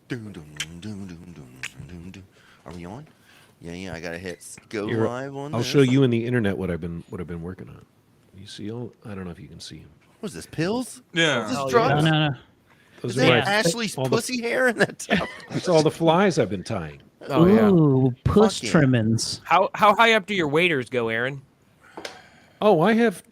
Dun, dun, dun, dun, dun, dun, dun. Are we on? Yeah. I gotta hit go Here, live on I'll this. show you in the internet what I've been working on. You see all? I don't know if you can see them. What's this? Pills? Is Yeah. this Oh, drugs? yeah. No. Is Those are that my Yeah. Ashley's all the pussy hair in that top? it's all the flies I've been tying. Oh, yeah. Ooh, puss Fuck yeah. trimmings. How high up do your waders go, Aaron? Oh, I have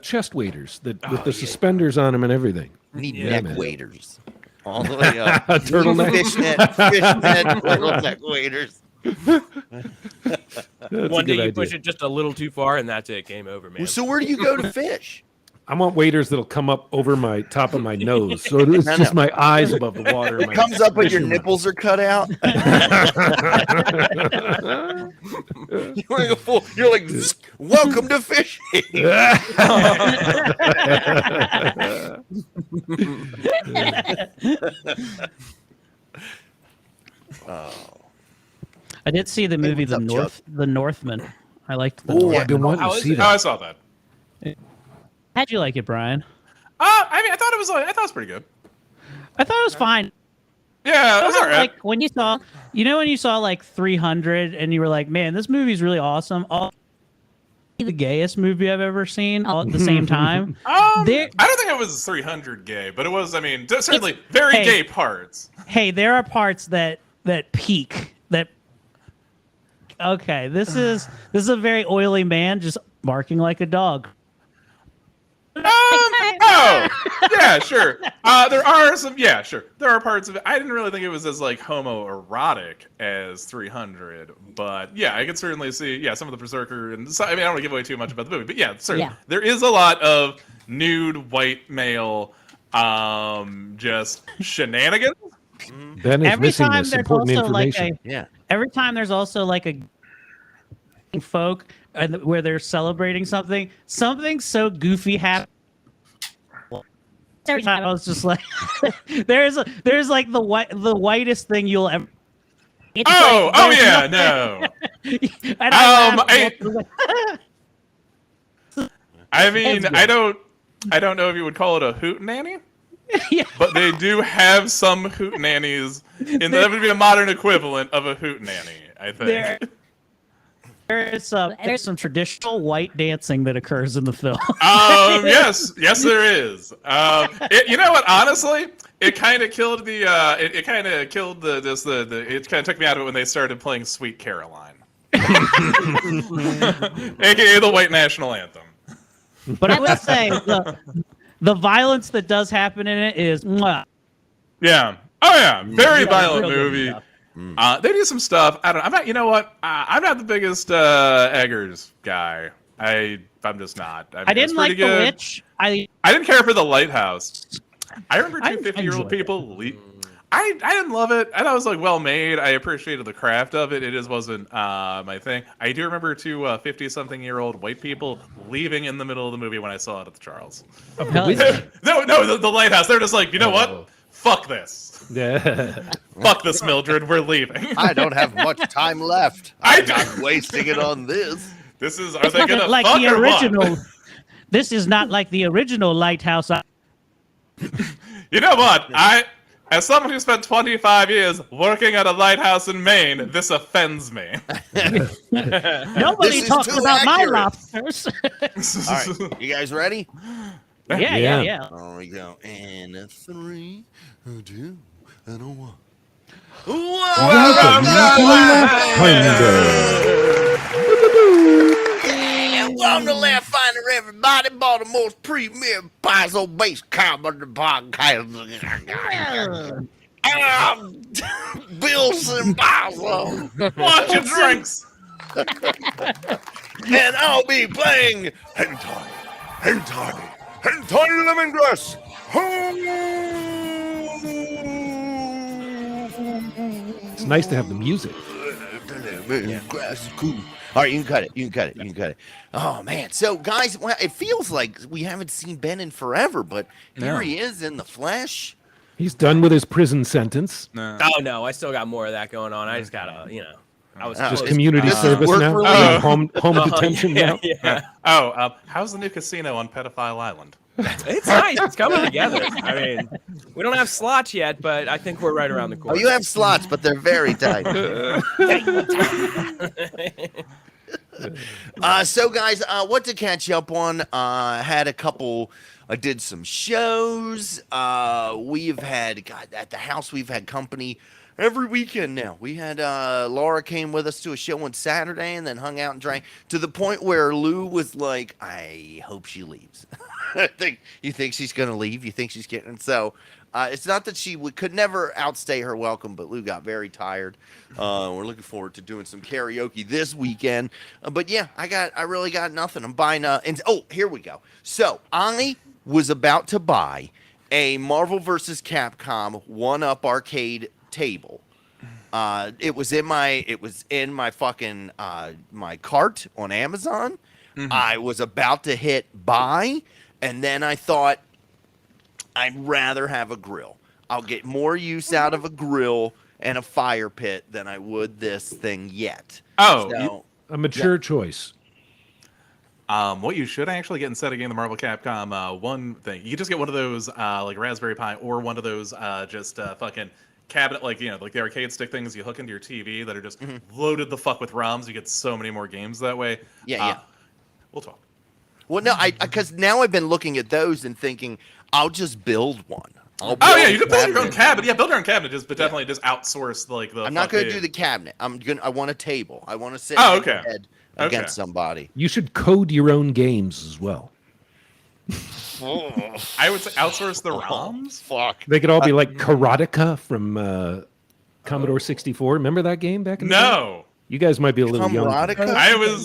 chest waders that with the suspenders on them and everything. Need Yeah, neck man. waders. All the way up. A turtleneck. Fishnet, turtleneck waders. That's One a day good you idea. push it just a little too far, and that's it. Game over, man. So where do you go to fish? I want waders that'll come up over my top of my nose, so it's No, just no. my eyes above the water. It comes up but your nipples are cut out. You're like, welcome to fishing. Oh. I did see the movie what's up, Chuck? The Northman. I liked the Oh, Northman. I've been wanting How to is see it? Oh, I that. saw that. How'd you like it, Brian? I mean, I thought it was pretty good. I thought it was fine. Yeah, it was all right. Like when you saw, when you saw like 300 and you were like, man, this movie's really awesome. The gayest movie I've ever seen all at the same time. There- I don't think it was 300 gay, but it was. I mean, certainly very hey. gay parts. Hey, there are parts that peak. That okay, this is a very oily man just barking like a dog. Oh, yeah, sure. There are some. Yeah, sure. There are parts of it. I didn't really think it was as like homoerotic as 300, but yeah, I could certainly see. Yeah, some of the berserker and I mean, I don't want to give away too much about the movie, but yeah, certainly Yeah. there is a lot of nude white male, just shenanigans. Ben is Every missing time this there's important also like information. Yeah. every time there's also like a folk and where they're celebrating something so goofy happens. Every time I was just like, there's like the whitest thing you'll ever. It's Oh, like, oh there's yeah, nothing- no. And I laughed. I mean, It's I don't know if you would call it a hootenanny, Yeah. but they do have some hootenannies, and that would be a modern equivalent of a hootenanny, I think. There's some traditional white dancing that occurs in the film. Yes, there is. You know what? Honestly, it kind of killed the. It kind of killed the. It kind of took me out of it when they started playing "Sweet Caroline," aka the white national anthem. But I would say the violence that does happen in it is mwah. Yeah. Oh yeah. Very Yeah, violent real good movie. stuff. They do some stuff. I don't know. I'm not. You know what? I'm not the biggest Eggers guy. I'm just not. I mean, I it's didn't like pretty The good. Witch. I didn't care for The Lighthouse. I remember I two 50-year-old enjoyed it. people. I didn't love it. I thought it was like well made. I appreciated the craft of it. It just wasn't my thing. I do remember two 50-something-year-old white people leaving in the middle of the movie when I saw it at the Charles. hell yeah. No, the Lighthouse. They're just like, you know what? Fuck this. Yeah. Fuck this, Mildred. We're leaving. I don't have much time left. I'm not wasting it on this. This is. Are It's they not gonna like fuck the or original. what? This is not like the original Lighthouse. You know what? As someone who spent 25 years working at a lighthouse in Maine, this offends me. Nobody This is talks too about my accurate. lobsters. All right, you guys ready? yeah. There we go. And a 3, a 2, and a 1. Welcome Yeah, welcome to Laughfinder, everybody. Baltimore's premier piezo-based comedy podcast. Bill Simbazo. Watch your drinks. And I'll be playing Hentai Lemongrass. It's nice to have the music. Grass is cool. All right, you can cut it. Oh man, so guys, well, it feels like we haven't seen Ben in forever, but here he is in the flesh. He's done with his prison sentence. No. Oh no, I still got more of that going on. I just gotta, I was Just it's- community this is service work now. relief. Home detention now. Yeah. Oh, how's the new casino on Pedophile Island? It's nice. It's coming together. I mean, we don't have slots yet, but I think we're right around the Oh, corner. you have slots, but they're very tight. So guys, what to catch up on? Had a couple. I did some shows. We've had at the house. We've had company every weekend now. We had Laura came with us to a show on Saturday, and then hung out and drank to the point where Lou was like, "I hope she leaves." You think she's gonna leave? You think she's getting so? It's not that she could never outstay her welcome, but Lou got very tired. We're looking forward to doing some karaoke this weekend. But yeah, I really got nothing. I'm buying here we go. So I was about to buy a Marvel vs. Capcom 1-Up arcade table. It was in my fucking my cart on Amazon. Mm-hmm. I was about to hit buy, and then I thought, I'd rather have a grill. I'll get more use out of a grill and a fire pit than I would this thing yet. Oh, a mature choice. What you should actually get instead of getting the Marvel Capcom one thing, you can just get one of those like Raspberry Pi, or one of those fucking cabinet, like the arcade stick things you hook into your TV that are just loaded the fuck with ROMs. You get so many more games that way. Yeah. We'll talk. Well, no, because now I've been looking at those and thinking, I'll just build one. You can build your own cabinet. Yeah, build your own cabinet, but definitely just outsource the. I'm not going to do the cabinet. I want a table. I want to sit head against somebody. You should code your own games as well. I would say outsource the ROMs. Fuck. They could all be like Karateka from Commodore 64. Remember that game back in the day? You guys might be a little young.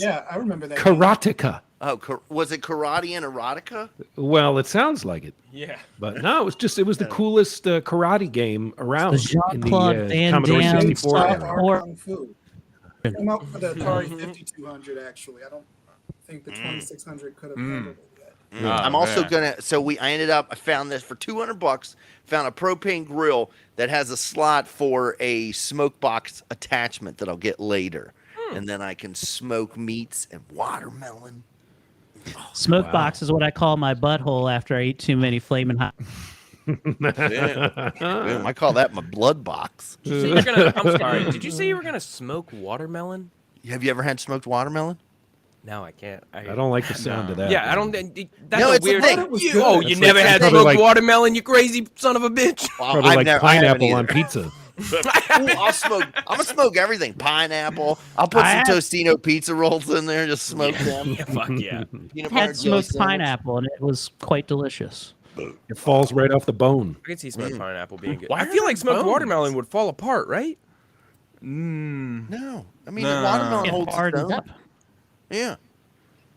Yeah, I remember that. Karateka. Oh, was it karate and erotica? Well, it sounds like it. Yeah. But no, it was the coolest karate game around in Jean-Claude the Van Commodore Damme 64 era. Kung Fu. Came out for the Atari 5200, actually. I don't think the 2600 could have handled it yet. I'm also I found this for $200, found a propane grill that has a slot for a smoke box attachment that I'll get later. And then I can smoke meats and watermelon. Smoke box is what I call my butthole after I eat too many flaming hot. Damn, I call that my blood box. I'm sorry. Did you say you were gonna smoke watermelon? Have you ever had smoked watermelon? No, I can't. I don't like the sound of that. Yeah, I don't. That's No, a it's weird. a thing. You never had smoked watermelon, you crazy son of a bitch. Probably like pineapple on pizza. I'm gonna smoke everything. Pineapple. I'll put some Tostino pizza rolls in there, just smoke them. Yeah, fuck yeah. I had smoked pineapple, and it was quite delicious. It falls right off the bone. I could see smoked pineapple being good. I feel like smoked watermelon would fall apart, right? No, I mean the watermelon holds its own. Yeah,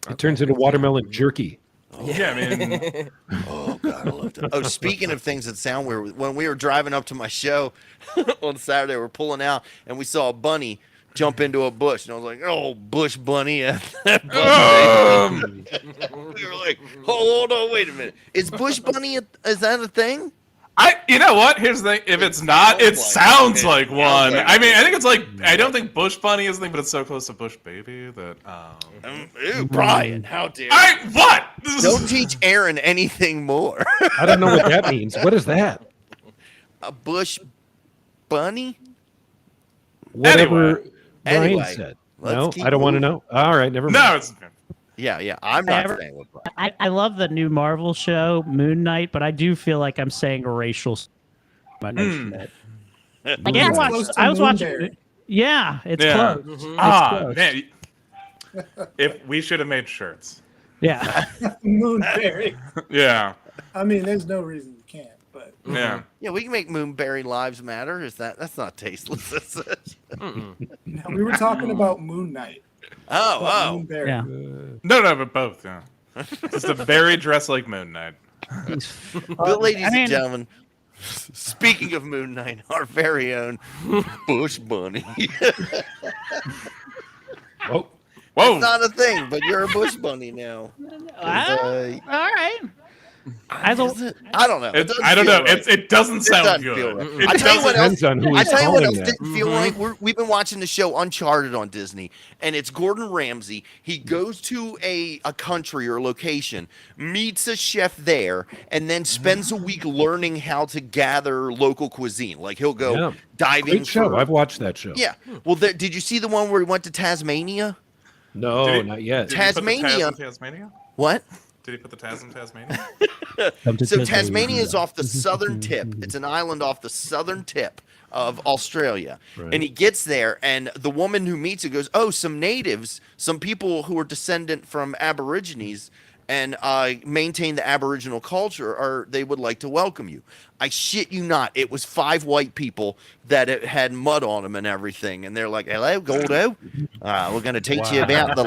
it turns into watermelon jerky. Yeah, man. Oh god, I love that. Oh, speaking of things that sound weird, when we were driving up to my show on Saturday, we're pulling out and we saw a bunny jump into a bush, and I was like, "Oh, bush bunny!" We were like, "Hold on, wait a minute. Is bush bunny? Is that a thing?" You know what? Here's the thing. If it's not, it sounds like one. I mean, I think it's like, I don't think Bush Bunny is the thing, but it's so close to Bush Baby that. Ew, Brian, how dare you? What? Don't teach Erin anything more. I don't know what that means. What is that? A bush bunny? Whatever Anyway, Brian said. No, I don't want to know. All right, never mind. No, it's. Yeah. I'm not saying what Brian. I love the new Marvel show, Moon Knight, but I do feel like I'm saying a racial. Like I was watching. Yeah, it's close. Mm-hmm. Man. If we should have made shirts. Yeah. Moonberry. Yeah. I mean, there's no reason you can't, but Yeah. Yeah, we can make Moonberry lives matter. That's not tasteless, is it? no, we were talking about Moon Knight. Oh. Moonberry. Yeah. No, but both, yeah. Just a berry dressed like Moon Knight. Well, ladies and gentlemen, speaking of Moon Knight, our very own Bush Bunny. Whoa. It's not a thing, but you're a Bush Bunny now. All right. As a, Is it? I don't know. I don't know. Right. It doesn't sound doesn't good. feel right. It I tell you what else. Depends on who I he's tell you what calling else that. didn't feel right. We've been watching the show Uncharted on Disney, and it's Gordon Ramsay. He goes to a country or location, meets a chef there, and then spends a week learning how to gather local cuisine. Like he'll go diving. Great show. I've watched that show. Yeah. Well, did you see the one where he went to Tasmania? No, not yet. Did he put the Tasmania. Taz in Tasmania? What? Did he put the Taz in Tasmania? So Tasmania is off the southern tip. It's an island off the southern tip of Australia. Right. And he gets there, and the woman who meets him goes, "Oh, some natives, some people who are descendant from Aborigines and maintain the Aboriginal culture, they would like to welcome you." I shit you not. It was 5 white people that had mud on them and everything. And they're like, "Hello, Gordo. We're going to teach you about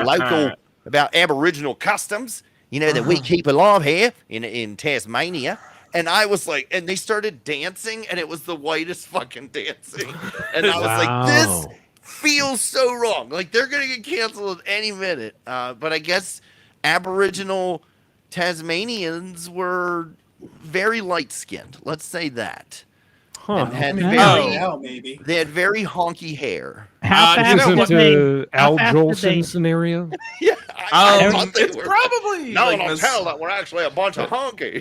about Aboriginal customs, that we keep alive here in Tasmania." And I was like, and they started dancing, and it was the whitest fucking dancing. And I was like, this feels so wrong. Like, they're going to get canceled at any minute. But I guess Aboriginal Tasmanians were very light-skinned. Let's say that. Huh. And Maybe. they had very honky hair. how you fast know did what- they? Al fast did Jolson they- scenario. Yeah, I thought they It's were. probably No like one will this- tell that we're actually a bunch of honkies.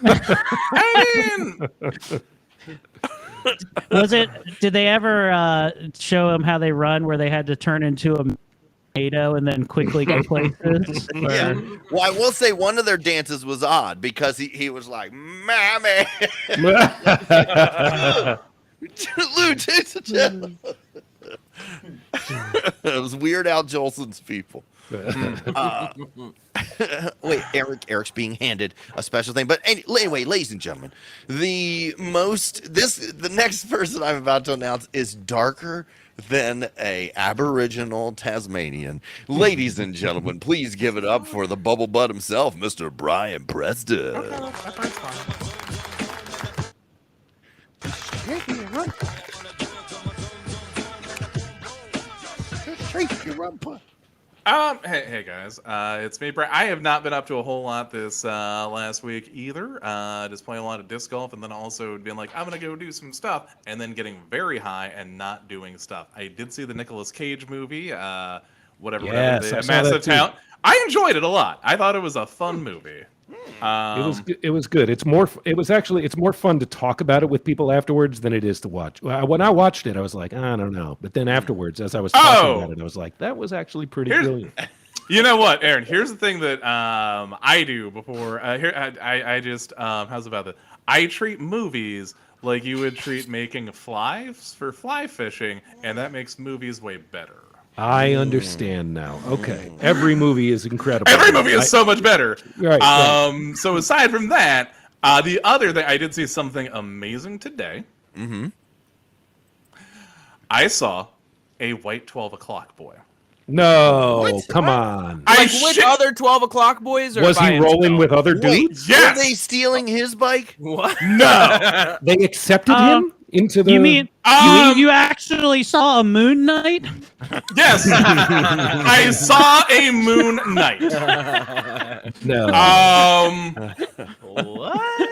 I mean, Was it? Did they ever show them how they run, where they had to turn into a tornado and then quickly go places? Yeah. Or- Well, I will say one of their dances was odd because he was like, "Mammy." It was Weird Al Jolson's people. Wait, Eric's being handed a special thing. But anyway, ladies and gentlemen, the next person I'm about to announce is darker than a Aboriginal Tasmanian. Ladies and gentlemen, please give it up for the bubble butt himself, Mr. Brian Preston. Hey guys, it's me, Brett. I have not been up to a whole lot this last week either. Just playing a lot of disc golf, and then also being like, I'm gonna go do some stuff, and then getting very high and not doing stuff. I did see the Nicolas Cage movie, whatever, Yes, I the saw that Massive too. Town. I enjoyed it a lot. I thought it was a fun movie. It was good. It's more fun to talk about it with people afterwards than it is to watch. When I watched it, I was like, I don't know. But then afterwards, as I was talking about it, I was like, that was actually pretty brilliant. You know what, Aaron? Here's the thing that I do before. I just how's about that? I treat movies like you would treat making flies for fly fishing, and that makes movies way better. I understand now. Okay, every movie is incredible. Every movie is so much better. Right, right. So aside from that, the other thing, I did see something amazing today. Mm-hmm. I saw a white 12 o'clock boy. No, come on. Like with other 12 o'clock boys? Or Was by he rolling himself? with other Wait, dudes? Yes! were they stealing his bike? What? No. They accepted him into the. You mean you actually saw a Moon Knight? Yes, I saw a Moon Knight. No. What?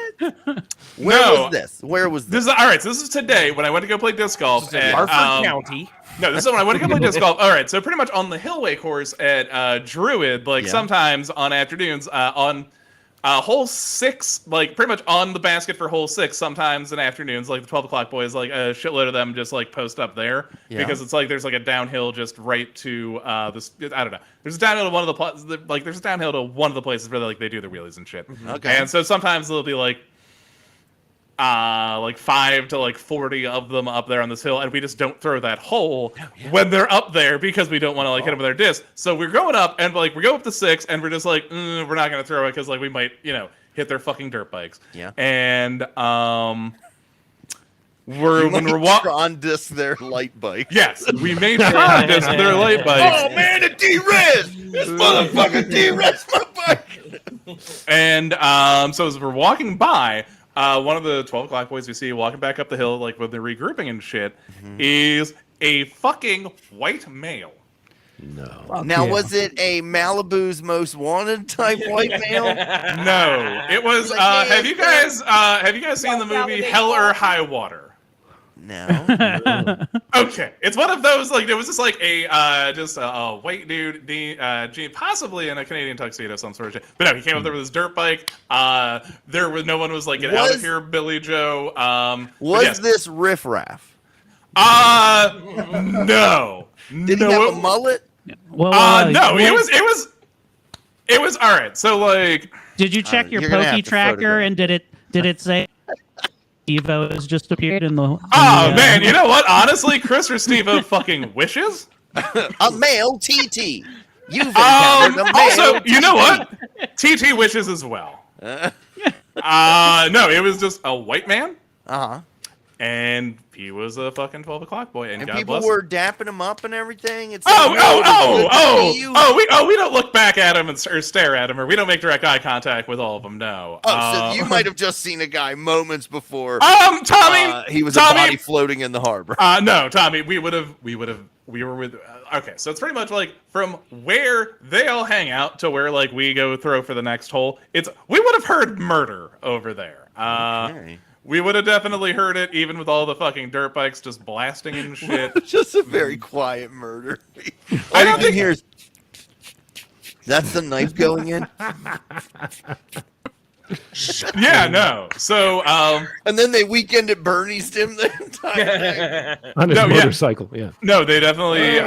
Where was This this? is all right. So this is today when I went to go play disc golf at Harford County. No, this is when I went to go play disc golf. All right, so pretty much on the Hillway course at Druid, like sometimes on afternoons, on hole 6, like pretty much on the basket for hole 6, sometimes in afternoons, like the 12 o'clock boys, like a shitload of them just like post up there because it's like there's like a downhill just right to this. I don't know. There's a downhill to one of the there's a downhill to one of the places where like they do the wheelies and shit. Okay. And so sometimes there'll be like 5 to like 40 of them up there on this hill, and we just don't throw that hole when they're up there because we don't want to like hit them with our disc. So we're going up, and like we go up to 6, and we're just like we're not gonna throw it because like we might hit their fucking dirt bikes. Yeah. And when we're walking. on disc their light bike. Yes, we made Tron disc with their light bikes. Oh man, it D-Res! This motherfucker D-Res my bike! And so as we're walking by, one of the 12 o'clock boys we see walking back up the hill, like when they're regrouping and shit, is a fucking white male. No. Fuck Now, yeah. was it a Malibu's Most Wanted type white male? No, it was. Like, hey, have you guys seen the movie validate Hell or that. High Water? No. Okay, it's one of those like there was just like a white dude, possibly in a Canadian tuxedo, some sort of shit. But no, he came up there with his dirt bike. There was no one was like, get out of here, Billy Joe. Was this Riff Raff? No. Did he have a mullet? Well, No, it was all right. So like, did you check your you're gonna have Pokey to tracker photograph. and did it say Evo has just appeared in the? oh man, you know what? Honestly, Chris or Steve-O fucking wishes. A male TT. You've encountered a male Also, you know TT. what? TT wishes as well. No, it was just a white man, Uh-huh. and he was a fucking 12 o'clock boy, and And God people bless were him. dapping him up and everything. It's We we don't look back at him or stare at him, or we don't make direct eye contact with all of them. No. so you might have just seen a guy moments before Tommy, he was Tommy, a body floating in the harbor. No, Tommy, we were with. Okay, so it's pretty much like from where they all hang out to where like we go throw for the next hole. We would have heard murder over there. Okay. We would have definitely heard it, even with all the fucking dirt bikes just blasting and shit. Just a very quiet murder. I All don't you can think- hear is that's the knife going in, Yeah, no. So, and then they weekend at Bernie's him the entire time. On his No, yeah. motorcycle, yeah. no, they definitely.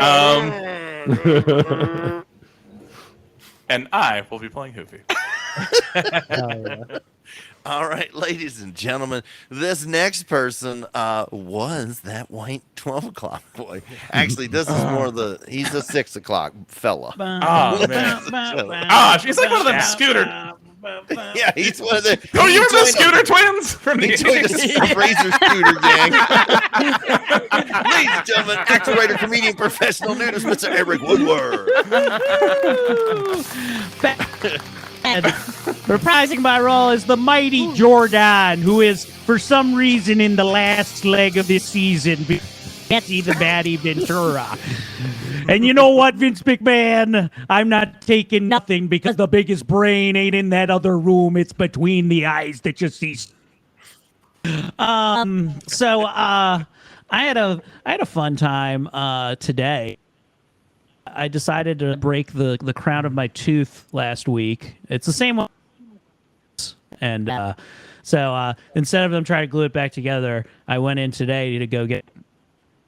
And I will be playing Hoofy. All right, ladies and gentlemen, this next person was that white 12 o'clock boy. Actually, this is more he's a 6 o'clock fella. Oh, man. She's like one of them scooter. Yeah, he's one of the. Oh, he you're the joined scooter twins from the He joined the 80s. Razor Scooter Gang. Ladies and gentlemen, actor, writer, comedian, professional nudist, Mr. Eric Woodward. And reprising my role as the mighty Jordan, who is, for some reason, in the last leg of this season, Betsy the Baddie Ventura. And you know what, Vince McMahon? I'm not taking nothing because the biggest brain ain't in that other room. It's between the eyes that you see. I had a fun time today. I decided to break the crown of my tooth last week. It's the same one. And so instead of them trying to glue it back together, I went in today to go get,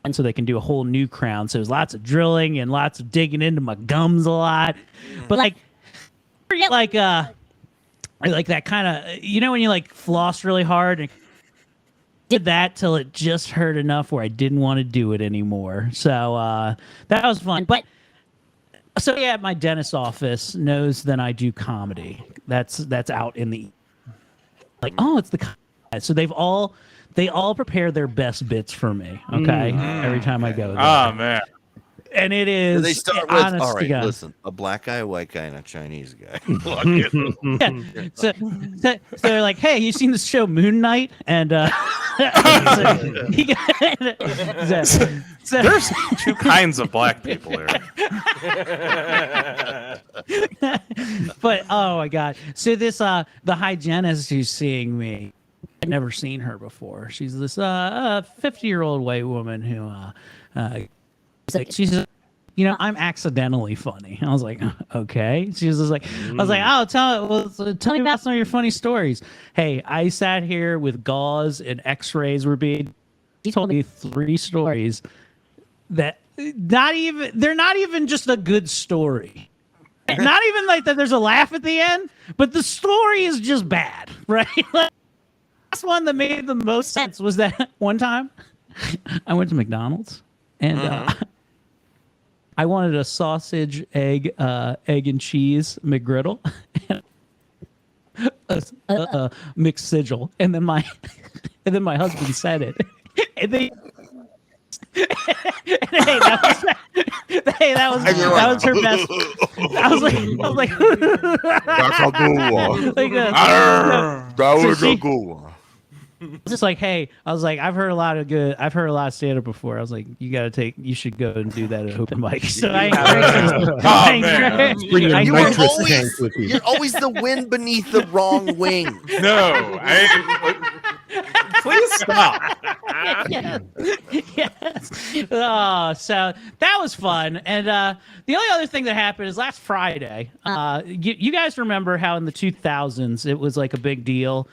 and so they can do a whole new crown. So there's lots of drilling and lots of digging into my gums a lot. But like that kind of, you know, when you like floss really hard and did that till it just hurt enough where I didn't want to do it anymore. So that was fun. But so yeah, my dentist office knows that I do comedy. That's out in the like, oh, it's the comedy. So they all prepare their best bits for me. Okay, every time I go there. Oh, man. And it is They start with, honest all to right, God. listen, a black guy, a white guy, and a Chinese guy. Yeah. So they're like, hey, you seen this show Moon Knight? And so There's two kinds of black people here. but oh my God. So this the hygienist who's seeing me, I'd never seen her before. She's this 50-year-old white woman who she's just, you know, I'm accidentally funny. I was like, okay. She was just like, I was like, oh, tell me about some of your funny stories. Hey, I sat here with gauze and X-rays were being. She told me 3 stories that they're not even just a good story. Not even like that. There's a laugh at the end, but the story is just bad, right? Like, the last one that made the most sense was that one time I went to McDonald's and I wanted a sausage, egg and cheese McGriddle, a mixed sigil, and then my husband said it, and they. Hey, that was her best. I was like, That's a good one. like That was so a good one. just like, hey, I was like, I've heard a lot of stand up before. I was like, you should go and do that at open mic. So I Bring your You I- were nitrous always, tank with you. you're always the wind beneath the wrong wing. No, please stop. yes. Oh, so that was fun. And the only other thing that happened is last Friday. You guys remember how in the 2000s it was like a big deal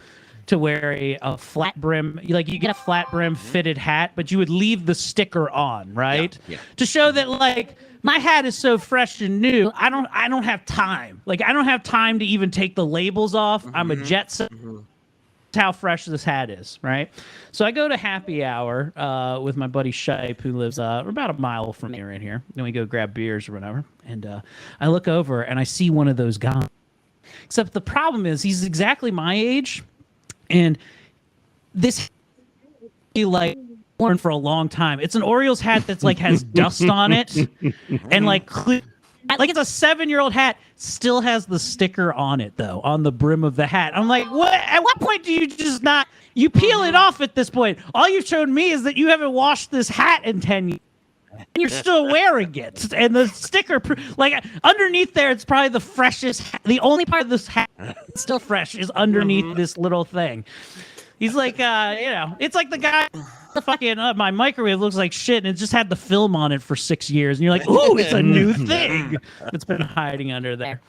to wear a flat brim, like you get a flat brim fitted hat, but you would leave the sticker on, right? Yeah. To show that like my hat is so fresh and new, I don't have time. Like I don't have time to even take the labels off. I'm a jet set. How fresh this hat is, right? So I go to happy hour with my buddy Shipe, who lives about a mile from here in here. Then we go grab beers or whatever. And I look over and I see one of those guys. Except the problem is he's exactly my age. And this like worn for a long time. It's an Orioles hat that's like has dust on it. And like it's a 7-year-old hat, still has the sticker on it though, on the brim of the hat. I'm like, what? At what point do you just not? You peel it off at this point. All you've shown me is that you haven't washed this hat in 10 years. And you're still wearing it, and the sticker, like underneath there, it's probably the freshest. The only part of this hat that's still fresh is underneath this little thing. He's like, it's like the guy. The fucking my microwave looks like shit, and it just had the film on it for 6 years, and you're like, ooh, it's a new thing that's been hiding under there.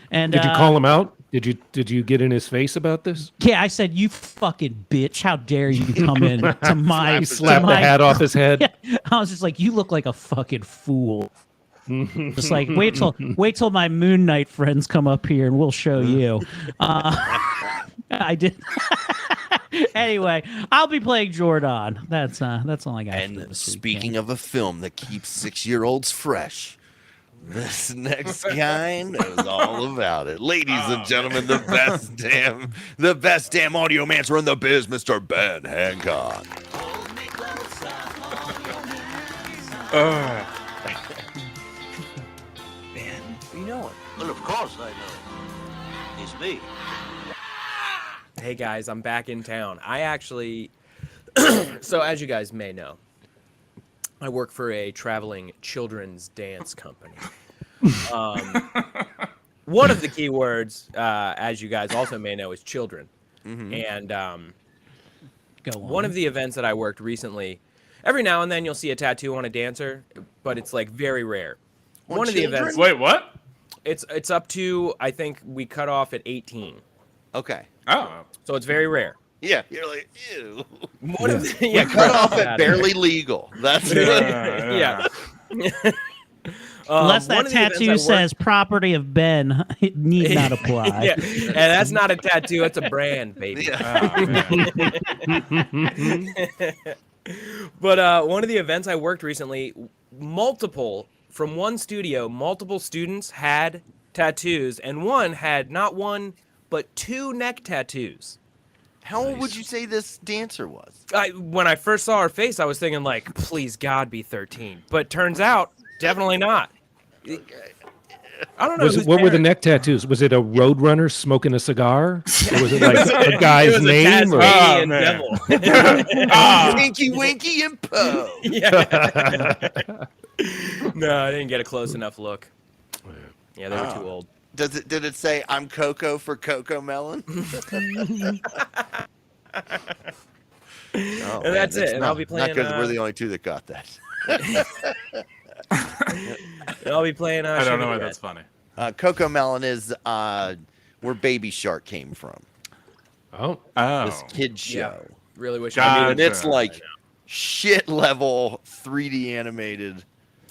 And Did you call him out? Did you get in his face about this? Yeah, I said, you fucking bitch! How dare you come in to my? He slapped the hat off his head. Yeah, I was just like, you look like a fucking fool. Just like wait till my Moon Knight friends come up here and we'll show you. I did. Anyway, I'll be playing Jordan. That's all I got. And speaking of a film that keeps 6-year-olds fresh, this next guy knows all about it. Ladies and gentlemen, the best damn audio mancer in the biz, Mr. Ben Hancock. Ben, you know it. Well, of course I know. It's me. Hey guys, I'm back in town. I actually, so as you guys may know, I work for a traveling children's dance company. One of the key words, as you guys also may know, is children. And Go on. one of the events that I worked recently, every now and then you'll see a tattoo on a dancer, but it's like very rare. One of the children? events, Wait, what? it's up to, I think we cut off at 18. Okay. Oh. So it's very rare. Yeah, you're like, ew. One of the, yeah, Cut off that. at barely legal. That's Yeah. Unless one that of the events I tattoo worked- says "property of Ben," it need not apply. Yeah, and that's not a tattoo; it's a brand, baby. But one of the events I worked recently, from one studio, multiple students had tattoos, and one had not one but 2 neck tattoos. How old would you say this dancer was? When I first saw her face, I was thinking like, please God, be 13. But turns out, definitely not. I don't know. What were the neck tattoos? Was it a roadrunner smoking a cigar? Or was it like a guy's name? Or? Oh, and man. devil. Winky Winky and Poe. Yeah. No, I didn't get a close enough look. Yeah, they were too old. Did it say I'm Coco for Coco Melon? And that's it. And I'll be playing. Not good. We're the only two that got that. I'll be playing. I don't know why Sugar that's funny. Coco Melon is where Baby Shark came from. Oh, This kid Yeah. show. Really wish God. I I knew mean, Gotcha. it's like shit level 3D animated.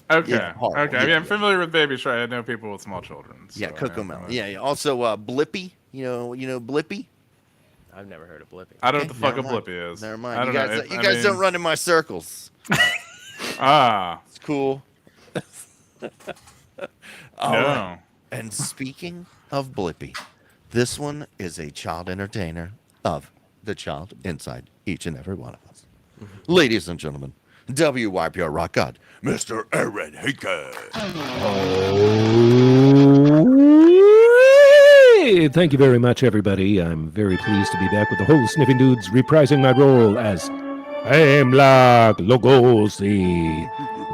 Okay. Yeah, horrible. Okay. I mean, I'm familiar with Baby Shark. I know people with small children. So Yeah, Coco Melon. Yeah. Also, Blippy. You know Blippy. I've never heard of Blippy. I don't know what the fuck a never mind. Blippy is. Never I mind. You don't guys, know. you guys don't run in my circles. It's cool. All No. right. And speaking of Blippy, this one is a child entertainer of the child inside each and every one of us. Ladies and gentlemen, WYPR Rock God, Mr. Erin Hanker. Hey, thank you very much, everybody. I'm very pleased to be back with the whole Sniffing Dudes, reprising my role as Hemlock Lugosi,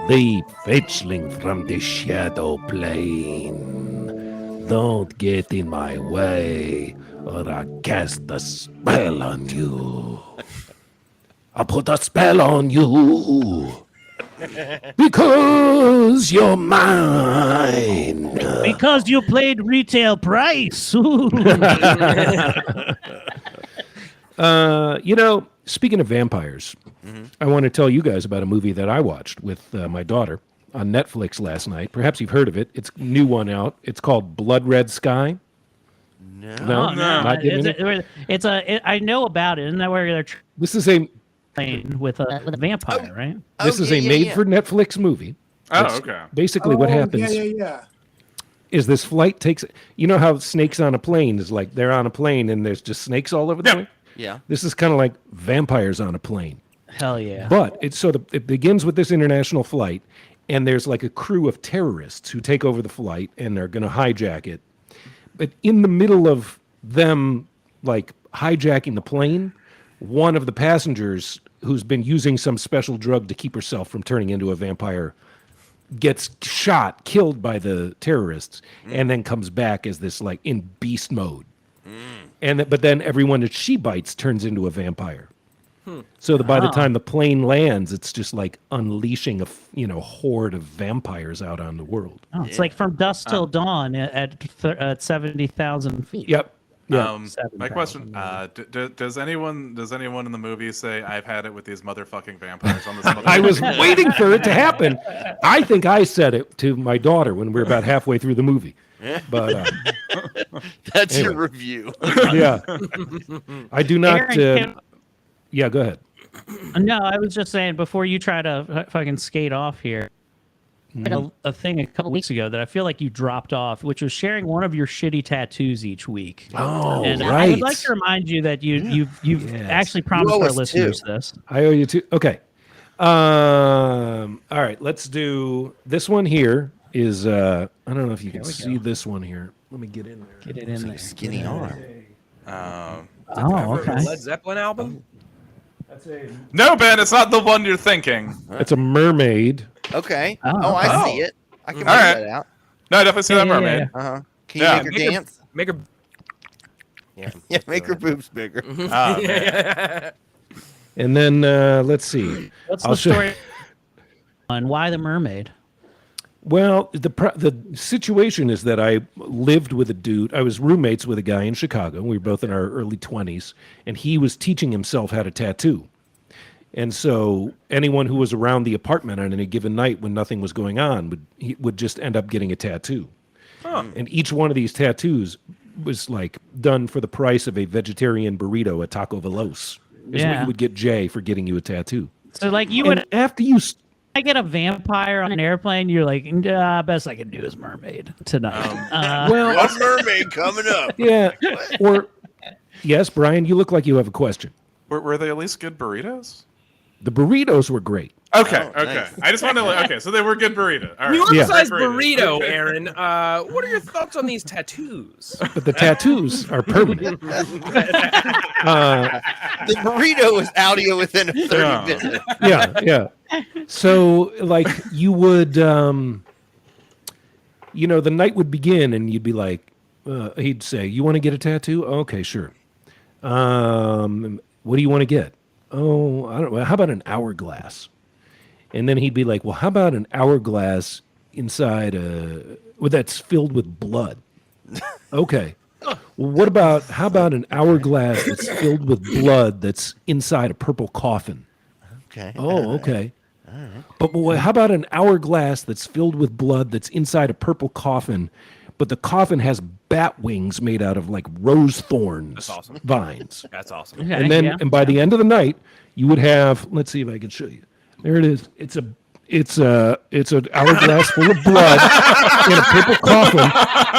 the fetchling from the shadow plane. Don't get in my way, or I'll cast a spell on you. I'll put a spell on you. Because you're mine. Because you played retail price. Speaking of vampires, I want to tell you guys about a movie that I watched with my daughter on Netflix last night. Perhaps you've heard of it. It's a new one out. It's called Blood Red Sky. No, not getting it? I know about it. Isn't that where they're This is a playing with a vampire, right? this is a made-for-Netflix movie. Oh, okay. Basically, what happens is this flight takes. You know how snakes on a plane is like they're on a plane and there's just snakes all over the plane. Yeah. This is kind of like vampires on a plane. Hell yeah. But it begins with this international flight, and there's like a crew of terrorists who take over the flight and they're going to hijack it. But in the middle of them like hijacking the plane, one of the passengers who's been using some special drug to keep herself from turning into a vampire gets killed by the terrorists, and then comes back as this like in beast mode. But then everyone that she bites turns into a vampire. So by the time the plane lands, it's just like unleashing a horde of vampires out on the world. Oh, it's like From Dusk Till Dawn at 70,000 feet. Yep. Yeah. My question: does anyone in the movie say, "I've had it with these motherfucking vampires"? On this I was waiting for it to happen. I think I said it to my daughter when we were about halfway through the movie. But That's anyway. your review. Yeah, I do not. Aaron, Yeah, go ahead. No, I was just saying before you try to fucking skate off here. A thing a couple weeks ago that I feel like you dropped off, which was sharing one of your shitty tattoos each week. Oh, and right. I would like to remind you that you've Yes. actually promised owe our us listeners two. this. I owe you two. Okay. All right. Let's do this one here. Is I don't know if you can see this one here. Let me get in there. Get it in there. Skinny arm. Oh, The okay. Led Zeppelin album? No, Ben, it's not the one you're thinking. It's a mermaid. Okay. Oh, I okay. see it. I can make All right. that out. No, I definitely see that Yeah, yeah, mermaid. Uh-huh. Can you Yeah. make her Make her- dance? Make her. Yeah, make her boobs bigger. Oh, man. And then let's see. What's I'll the show- story? And why the mermaid? Well, the situation is that I lived with a dude. I was roommates with a guy in Chicago. We were both in our early 20s, and he was teaching himself how to tattoo. And so anyone who was around the apartment on any given night when nothing was going on would just end up getting a tattoo. And each one of these tattoos was like done for the price of a vegetarian burrito at Taco Veloz. Is what Yeah. you would get Jay for getting you a tattoo. So like you And would after you I get a vampire on an airplane, you're like, best I can do is mermaid tonight. well, One mermaid coming up. yeah, or yes, Brian, you look like you have a question. Were they at least good burritos? The burritos were great. Okay, Oh, okay. nice. I just wanted to. Okay, so they were good burritos. All right. You Yeah. emphasize Great burrito, Aaron. What are your thoughts on these tattoos? But the tattoos are permanent. The burrito was audio within 30 Yeah. minutes. Yeah. So, like, you would, the night would begin, and you'd be like, he'd say, "You want to get a tattoo? Okay, sure. What do you want to get? Oh, I don't know. How about an hourglass?" And then he'd be like, "Well, how about an hourglass inside that's filled with blood?" Okay. Well, how about an hourglass that's filled with blood that's inside a purple coffin? Okay. Oh, okay. But how about an hourglass that's filled with blood that's inside a purple coffin, but the coffin has bat wings made out of like rose thorns That's awesome. vines? That's awesome. Okay, And then yeah. and by the end of the night, you would have, let's see if I can show you. There it is. It's an hourglass full of blood in a purple coffin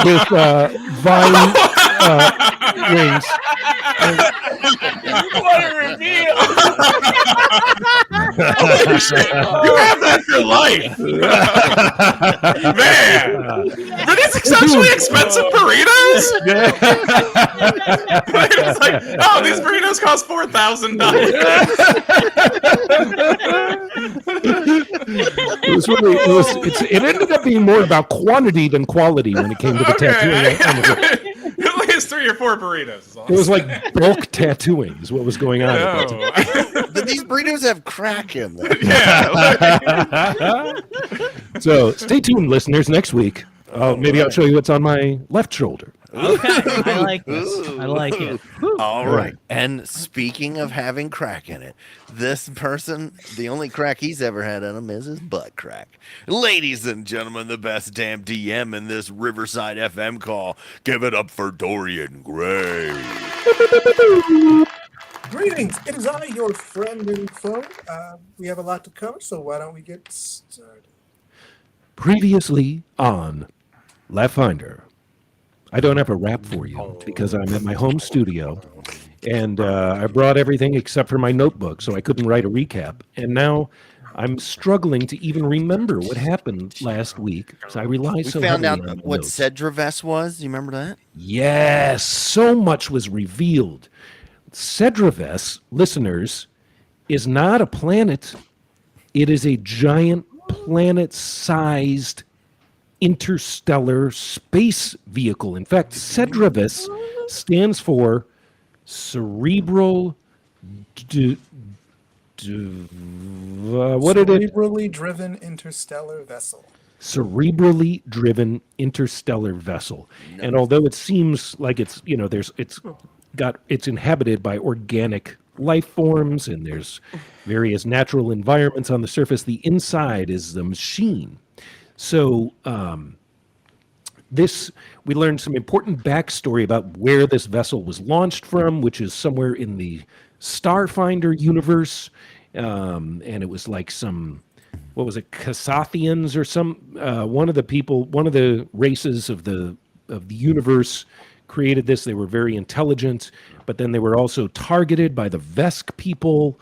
with vine wings. What a reveal! Holy shit! You have that for life, man. Were these exceptionally expensive burritos? It's like, oh, these burritos cost $4,000. It ended up being more about quantity than quality when it came to the tattooing. At least 3 or 4 burritos. Is all It was like bulk tattooing is what was going on. at that time. no. But these burritos have crack in them. Yeah. So stay tuned, listeners. Next week, maybe I'll show you what's on my left shoulder. Okay, I like this. I like it. All right. And speaking of having crack in it, this person, the only crack he's ever had in him is his butt crack. Ladies and gentlemen, the best damn DM in this Riverside FM call. Give it up for Dorian Gray. Greetings. It is I, your friend and foe. We have a lot to cover, so why don't we get started? Previously on Laughfinder. I don't have a rap for you because I'm at my home studio, and I brought everything except for my notebook, so I couldn't write a recap. And now I'm struggling to even remember what happened last week. So I rely We so found heavily out on my what notes. Cedravess was. You remember that? Yes, so much was revealed. Cedravess, listeners, is not a planet. It is a giant planet-sized interstellar space vehicle. In fact, Cedravess stands for cerebral. What did it? Cerebrally driven interstellar vessel. Cerebrally driven interstellar vessel. And although it seems like it's it's inhabited by organic life forms and there's various natural environments on the surface, the inside is the machine. So we learned some important backstory about where this vessel was launched from, which is somewhere in the Starfinder universe, and it was like what was it, Kasathians or some one of the races of the universe created this. They were very intelligent, but then they were also targeted by the Vesk people.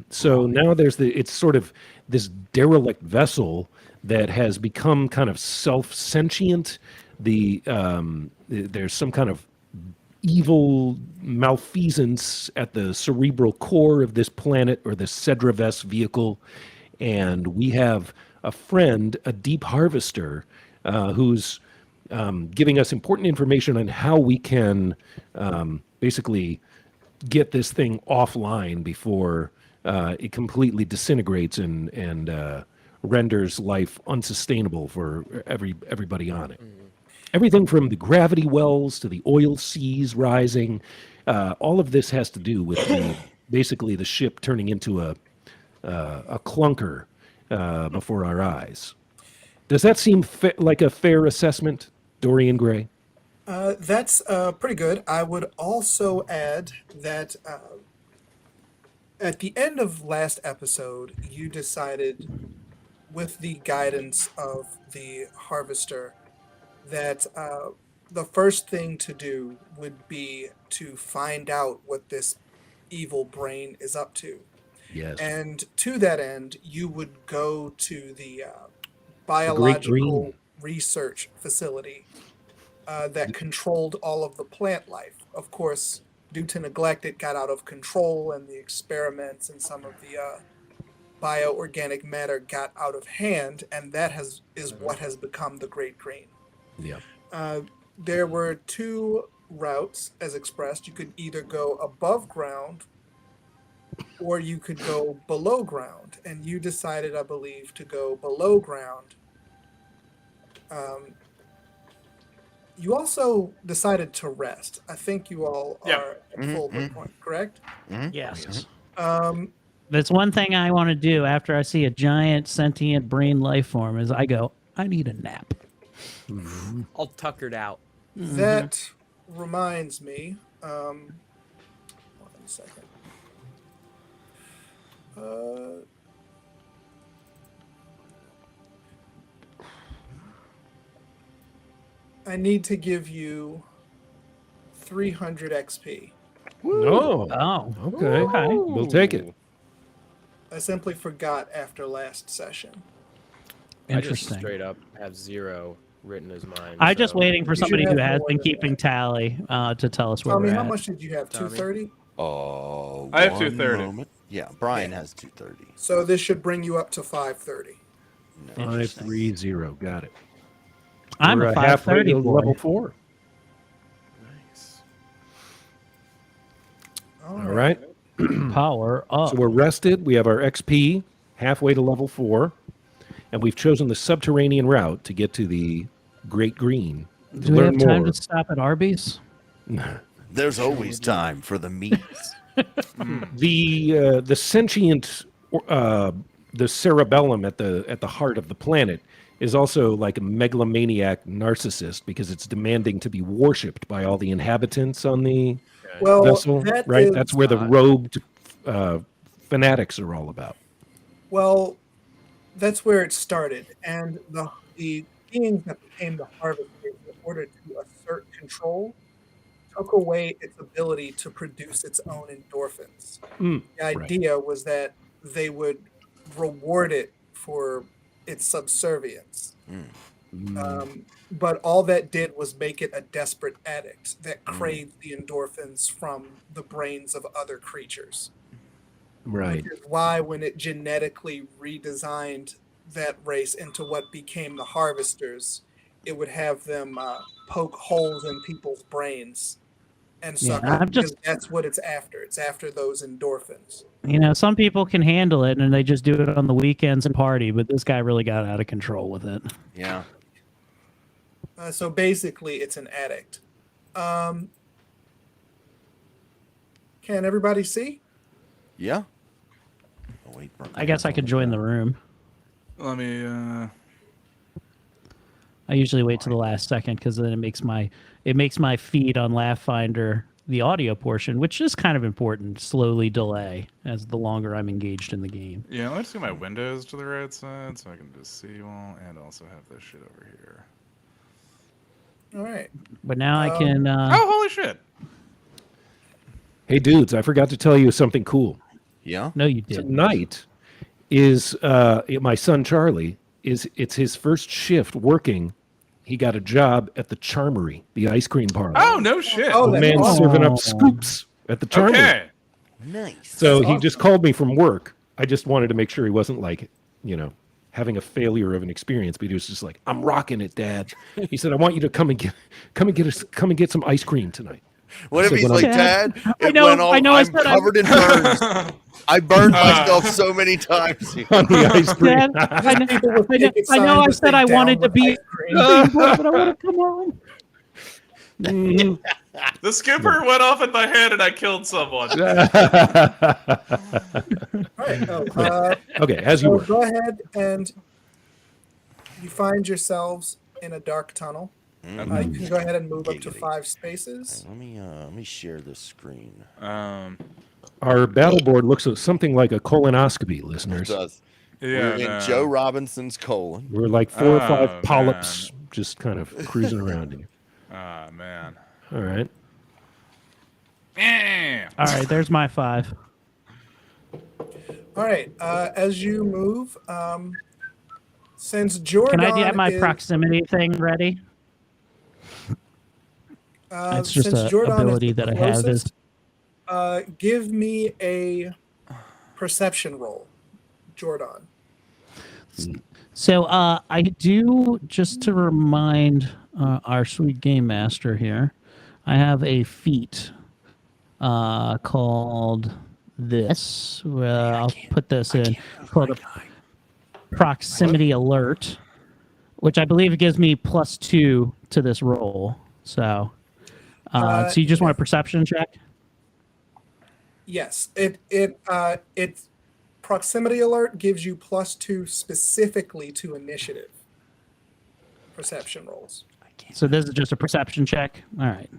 So now it's sort of this derelict vessel that has become kind of self-sentient. There's some kind of evil malfeasance at the cerebral core of this planet or the Cedravess vehicle. And we have a friend, a deep harvester, who's giving us important information on how we can basically get this thing offline before it completely disintegrates and renders life unsustainable for everybody on it. Everything from the gravity wells to the oil seas rising, all of this has to do with basically the ship turning into a clunker before our eyes. Does that seem like a fair assessment, Dorian Gray? That's pretty good. I would also add that at the end of last episode, you decided, with the guidance of the harvester, that the first thing to do would be to find out what this evil brain is up to. Yes. And to that end, you would go to the Great biological Green. research facility that controlled all of the plant life. Of course, due to neglect, it got out of control, and the experiments and some of the bioorganic matter got out of hand, and that is what has become the Great Green. Yeah. There were two routes as expressed. You could either go above ground or you could go below ground, and you decided, I believe, to go below ground. You also decided to rest. I think you all are at full hit point, correct? Yes. Um, That's one thing I want to do after I see a giant sentient brain life form is I need a nap. All tuckered out. That reminds me. 1 second. I need to give you 300 XP. No. Oh. Okay. We'll take it. I simply forgot after last session. I just Interesting. straight up have 0 written as mine. I'm just so- waiting for You should somebody who have has more been than keeping that. tally to tell us where Tommy, we're how at. much did you have? Tommy? 230. I have One 230. moment. Yeah, Brian Yeah. has 230. So this should bring you up to 530. 530. Got it. I'm We're a halfway 530 to boy. level 4. Nice. All right. Power up. So we're rested. We have our XP halfway to level 4, and we've chosen the subterranean route to get to the Great Green. Do we have time to stop at Arby's? There's always time for the meats. The sentient the cerebellum at the heart of the planet is also like a megalomaniac narcissist because it's demanding to be worshipped by all the inhabitants on the Well, vessel, that right? is- That's where the robed fanatics are all about. Well, that's where it started, and the beings that became the harvesters, in order to assert control, took away its ability to produce its own endorphins. The right. idea was that they would reward it for its subservience. But all that did was make it a desperate addict that craved the endorphins from the brains of other creatures. Right. Which is why when it genetically redesigned that race into what became the harvesters, it would have them poke holes in people's brains and suck Yeah, it, I'm because just- that's what it's after. It's after those endorphins. You know, some people can handle it and they just do it on the weekends and party, but this guy really got out of control with it. Yeah. So basically, it's an addict. Can everybody see? Yeah. Oh, wait, I guess I could join the room. Let me. I usually wait to the last second because then it makes my feed on Laughfinder, the audio portion, which is kind of important, slowly delay as the longer I'm engaged in the game. Yeah, let me just get my windows to the right side so I can just see you all and also have this shit over here. All right. But now I can. Oh, holy shit! Hey, dudes, I forgot to tell you something cool. Yeah. No, you didn't. Tonight is my son Charlie. It's his first shift working. He got a job at the Charmery, the ice cream parlor. Oh, no shit! Oh, The that's man awesome. serving up scoops at the Charmery. Okay. Nice. So That's he just called me from work. I just wanted to make sure he wasn't like, having a failure of an experience. But he was just like, "I'm rocking it, Dad." He said, "I want you to come and get some ice cream tonight." What if So he's when like, I'm- Dad? I It know- went all, I know I I'm said I- covered in burns. I burned myself so many times. on the ice cream. Dad, I People with know, naked I know I signs said that I say wanted down to be, with ice cream. but I want to come on. Mhm. The scooper went off in my head and I killed someone. All right. Okay, as you So were. go ahead and you find yourselves in a dark tunnel. You can go ahead and move up to Giggity. 5 spaces. Let me share this screen. Our battle board looks something like a colonoscopy, It listeners. does. Yeah, We're in no. Joe Robinson's colon. We're like 4 or 5 Oh, polyps just kind of cruising around here. Ah, man. All right. Eh. All right, there's my 5. All right. As you move, since Jordan Can I get my is, proximity thing ready? It's just since a Jordan is ability the that I have is closest, give me a perception roll, Jordan. so. I do, just to remind our sweet game master here, I have a feat called this. I'll put this in called a proximity alert, which I believe gives me +2 to this roll. So, so you just want a perception check? Yes, its proximity alert gives you +2 specifically to initiative perception rolls. So this is just a perception check. All right.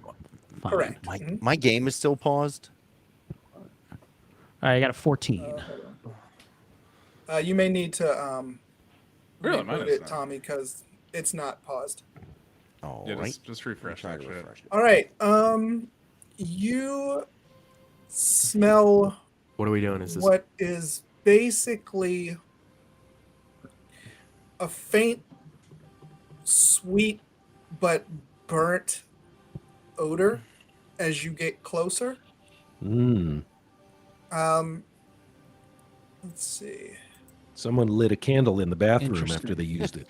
Fine. Correct. My game is still paused. All right, I got a 14. You may need to Really? Mine reboot is it, not. Tommy, because it's not paused. All Yeah, right. just refresh Try that to shit. refresh it. All right. You smell What are we doing? Is this what is basically a faint, sweet, but burnt odor as you get closer. Mm. Let's see. Someone lit a candle in the bathroom Interesting. after they used it.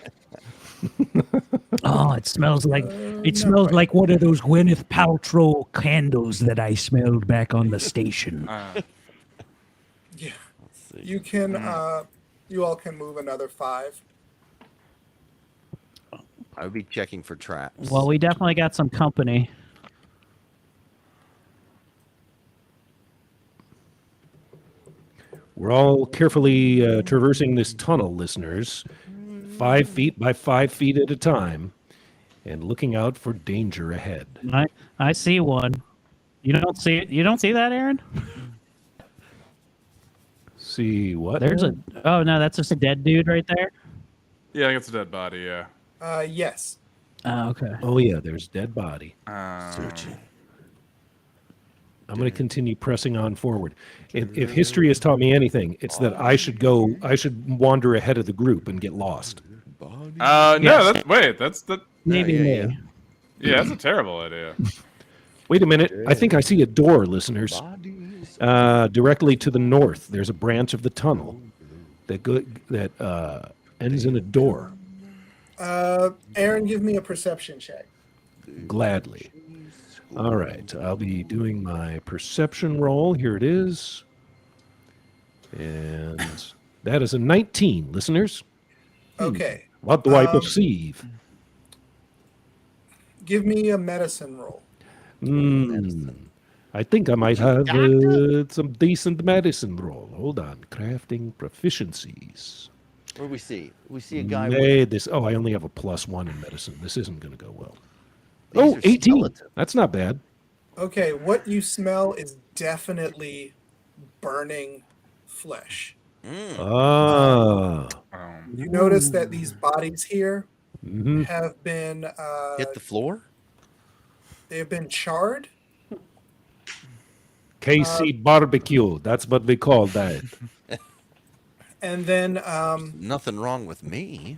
Oh, it smells like Not quite. like one of those Gwyneth Paltrow candles that I smelled back on the station. Yeah. You can. You all can move another 5. I would be checking for traps. Well, we definitely got some company. We're all carefully traversing this tunnel, listeners, 5 feet by 5 feet at a time, and looking out for danger ahead. I see one. You don't see it? You don't see that, Aaron? See what? There's a. Oh no, that's just a dead dude right there. Yeah, I think it's a dead body. Yeah. Yes. Oh, okay. Oh yeah, there's dead body. Searching. I'm going to continue pressing on forward. If history has taught me anything, it's that I should wander ahead of the group and get lost. No. Yes. That's the. Maybe yeah. me. Yeah, that's a terrible idea. Wait a minute. I think I see a door, listeners. Directly to the north, there's a branch of the tunnel that ends in a door. Aaron, give me a perception check. Gladly. All right, I'll be doing my perception roll. Here it is. And that is a 19, listeners. Okay. What do I perceive? Give me a medicine roll. I think I might have some decent medicine roll. Hold on. Crafting proficiencies. What do we see? We see a guy. I only have a +1 in medicine. This isn't going to go well. These are 18. skeletons. That's not bad. Okay, what you smell is definitely burning flesh. Ah. You notice that these bodies here Mhm. have been Hit the floor. they've been charred. KC barbecue. That's what we call that. And then Nothing wrong with me.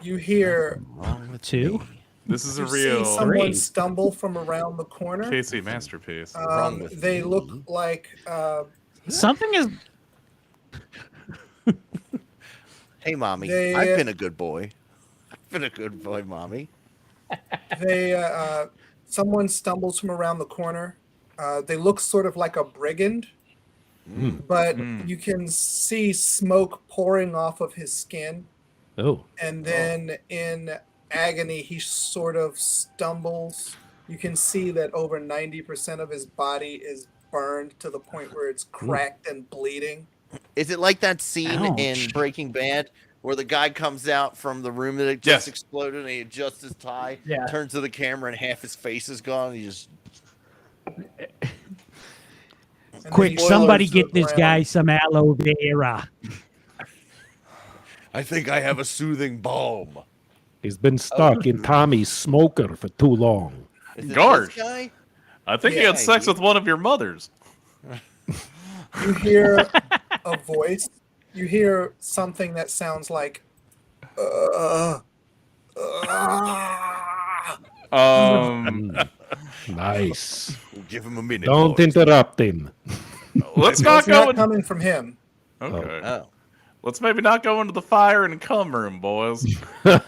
you hear Wrong with 2? me. This is a you see real someone Three. stumble from around the corner. Casey masterpiece. wrong with They me? look like Something is. Hey, mommy. They- I've been a good boy. I've been a good boy, mommy. someone stumbles from around the corner. They look sort of like a brigand, but you can see smoke pouring off of his skin. Oh. And then in agony, he sort of stumbles. You can see that over 90% of his body is burned to the point where it's cracked and bleeding. Is it like that scene in Ouch. Breaking Bad where the guy comes out from the room that had just exploded and he adjusts his tie, Yeah. turns to the camera and half his face is gone? And he just And Quick, then he somebody slows to get the this ground. guy some aloe vera. I think I have a soothing balm. He's been stuck in Tommy's smoker for too long. Is it Gosh. this guy? I think he Yeah, had sex with one of your mothers. You hear a voice. You hear something that sounds like, Nice. We'll give him a minute. Don't boys. interrupt him. Let's it's not not go. coming from him. Okay. Oh. Let's maybe not go into the fire and cum room, boys. The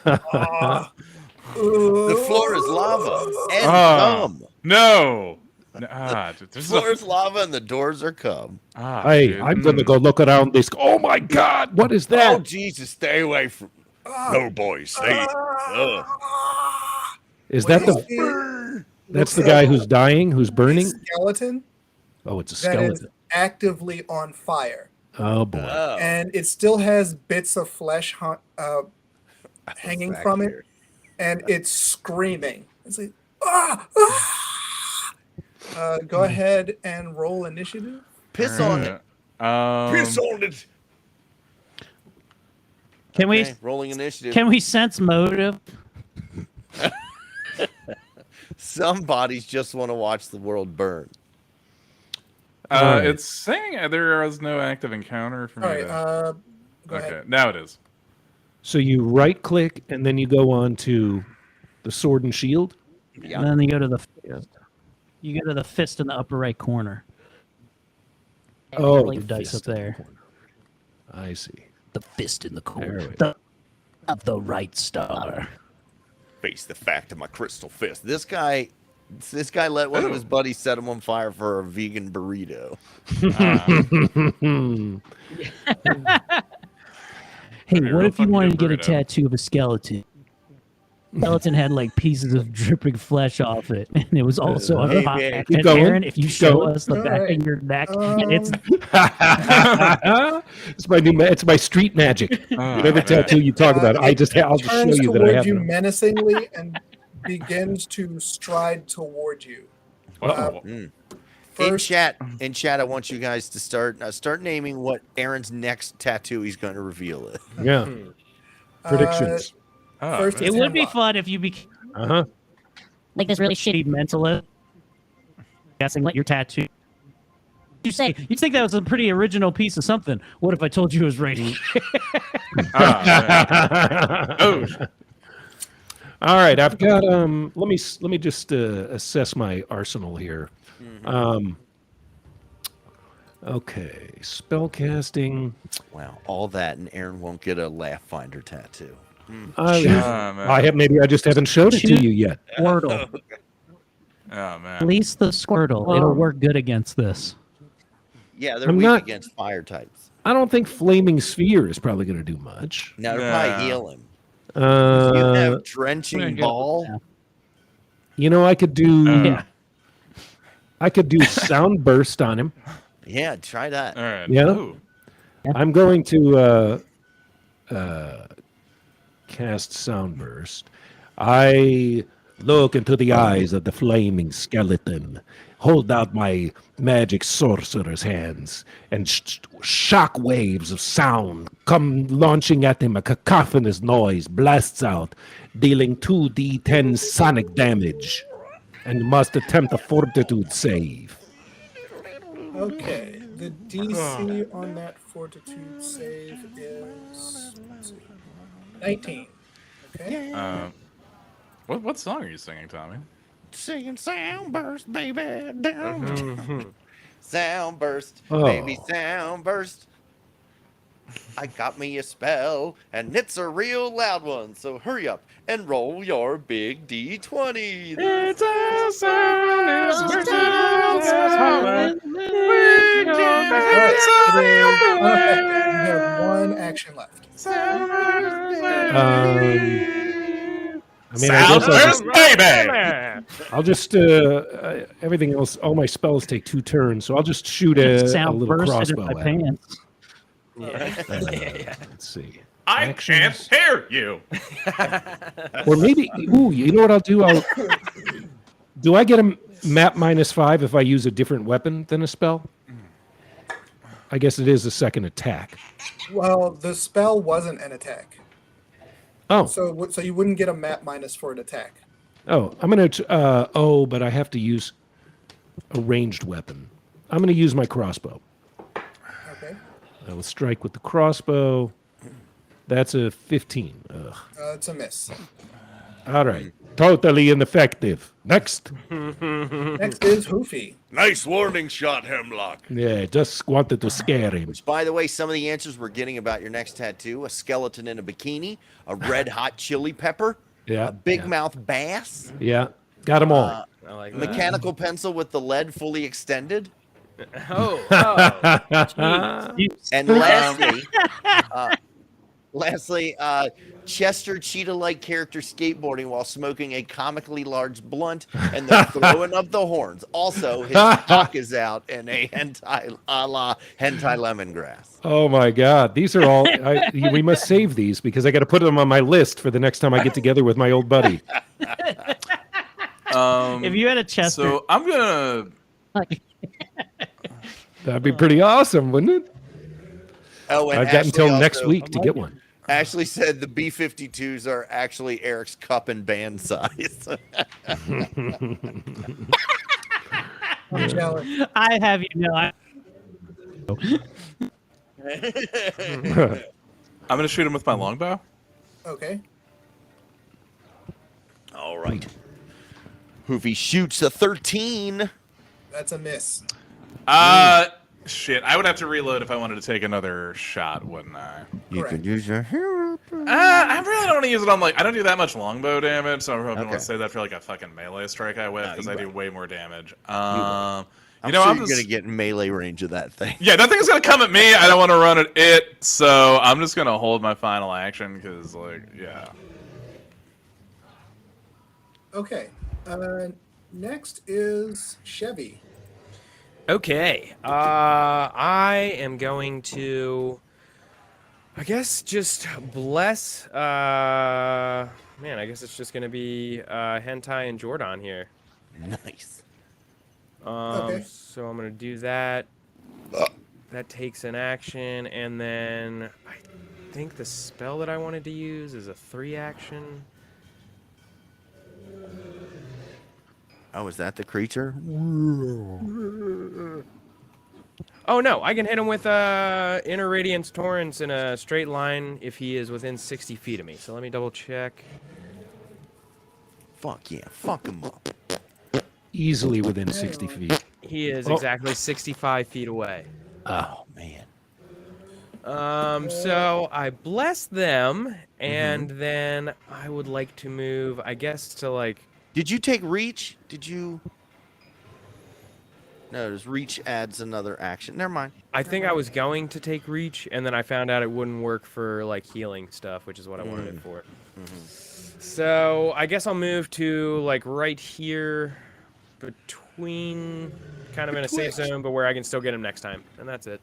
floor is lava and Ah. cum. No. The floor is lava and the doors are cum. Hey, dude. I'm going to go look around this. Oh my God. What is Oh, that? Jesus, stay away from. No, boys, stay. Ugh. Is that that's the guy who's dying, who's burning? Skeleton Oh, it's a that is skeleton. actively on fire, Oh boy. Oh. and it still has bits of flesh hanging Back from here. it, and it's screaming. It's like, go ahead and roll initiative. Piss on it. Piss on it. Can we Okay, rolling initiative. can we sense motive? Some bodies just want to watch the world burn. Right. It's saying there is no active encounter for me. All right. Go Okay, ahead. now it is. So you right click and then you go on to the sword and shield. Yeah. And then you go to the Yeah. you go to the fist in the upper right corner. Oh, Like the dice fist up in the there. corner. I see. The fist in the corner. There we The of the right star. Face the fact of my crystal fist. This guy let one of his buddies set him on fire for a vegan burrito. Hey, That'd be what real if you fucking wanted to good get a burrito. tattoo of a skeleton? Skeleton had like pieces of dripping flesh off it, and it was also a Hey, hot man, neck. keep And going, Aaron, if you keep show going. us the back Alright. of your neck, it's It's my street magic. Whatever man. tattoo you talk about, I'll It just show turns you that I toward have you them. menacingly and begins to stride toward you. Uh-oh. In First, chat, I want you guys to start naming what Aaron's next tattoo he's going to reveal it. Yeah. Predictions. Oh, first man. it would be Hemlock. fun if you became Uh-huh. like this really shitty mentalist guessing like your tattoo. You say you'd think that was a pretty original piece of something. What if I told you it was right here? Oh, All right, I've got let me just assess my arsenal here. Okay, spell casting. Wow, all that, and Aaron won't get a Laughfinder tattoo. Maybe I just haven't showed it to you yet. Squirtle. oh man. Release the Squirtle. It'll work good against this. Yeah, they're I'm weak not- against fire types. I don't think flaming sphere is probably going to do much. Now, it'll Nah. probably heal him. You have Uh, drenching ball. you know, I could do Yeah. sound burst on him. Yeah, try that. All right. Yeah. Ooh. I'm going to cast sound burst. I look into the eyes of the flaming skeleton, hold out my magic sorcerer's hands, and shock waves of sound come launching at him. A cacophonous noise blasts out, dealing 2d10 sonic damage, and must attempt a fortitude save. Okay, the DC on that fortitude save is let's see, 19. Okay. What song are you singing, Tommy? Singing sound burst, baby. Down. Sound burst, Oh. baby, sound burst. I got me a spell, and it's a real loud one. So hurry up and roll your big D20. It's a sound, it's a All right, it is unaffected. You have one action left. I mean, I guess baby. I'll just everything else. All my spells take 2 turns, so I'll just shoot a Sound little bursted in crossbow my at him. pants. Let's see. I Actions. can't hear you. Or maybe, ooh, you know what I'll do? Do I get a map -5 if I use a different weapon than a spell? I guess it is a second attack. Well, the spell wasn't an attack, Oh, so you wouldn't get a map minus for an attack. I'm gonna. But I have to use a ranged weapon. I'm gonna use my crossbow. Okay, I will strike with the crossbow. That's a 15. Ugh. it's a miss. All right. Totally ineffective. Next. Next is Hoofy. Nice warning shot, Hemlock. Yeah, just wanted to scare him. Which, by the way, some of the answers we're getting about your next tattoo: a skeleton in a bikini, a red hot chili pepper, Yeah. a big yeah. mouth bass, Yeah. Got them all. I like a that. mechanical pencil with the lead fully extended, Oh, and lastly, Chester cheetah-like character skateboarding while smoking a comically large blunt and the throwing of the horns. Also, his cock is out in a hentai a la hentai lemongrass. Oh my God. These are all. We must save these because I got to put them on my list for the next time I get together with my old buddy. If you had a Chester, So I'm gonna. That'd be pretty awesome, wouldn't it? Oh, and I've got until Ashley next also- week to get one. Ashley said the B-52s are actually Eric's cup and band size. I'm jealous. I have you know, I'm gonna shoot him with my longbow. Okay. All right. Hoofy shoots a 13. That's a miss. Shit. I would have to reload if I wanted to take another shot, wouldn't I? You Correct. can use your hero. I really don't want to use it on I don't do that much longbow damage, so I'm hoping Okay. to save that for like a fucking melee strike I whip because I do way more damage. I'm You know, sure I'm you're just, gonna get in melee range of that thing. yeah, that thing's gonna come at me. I don't want to run at it, so I'm just gonna hold my final action because, yeah. Okay. Next is Chevy. Okay. I am going to, I guess, just bless. Man, I guess it's just gonna be Hentai and Jordan here. Nice. Okay. So I'm gonna do that. That takes an action, and then I think the spell that I wanted to use is a 3-action. Oh, is that the creature? Oh no, I can hit him with Inner Radiance Torrents in a straight line if he is within 60 feet of me. So let me double check. Fuck yeah. Fuck him up. Easily within 60 feet. He is Oh. exactly 65 feet away. Oh, man. So I bless them, and then I would like to move, I guess, to Did you take reach? Did you? No, does reach adds another action. Never mind. I think I was going to take reach, and then I found out it wouldn't work for healing stuff, which is what I wanted it for. So I guess I'll move to right here, between, kind of in a safe zone, but where I can still get him next time, and that's it.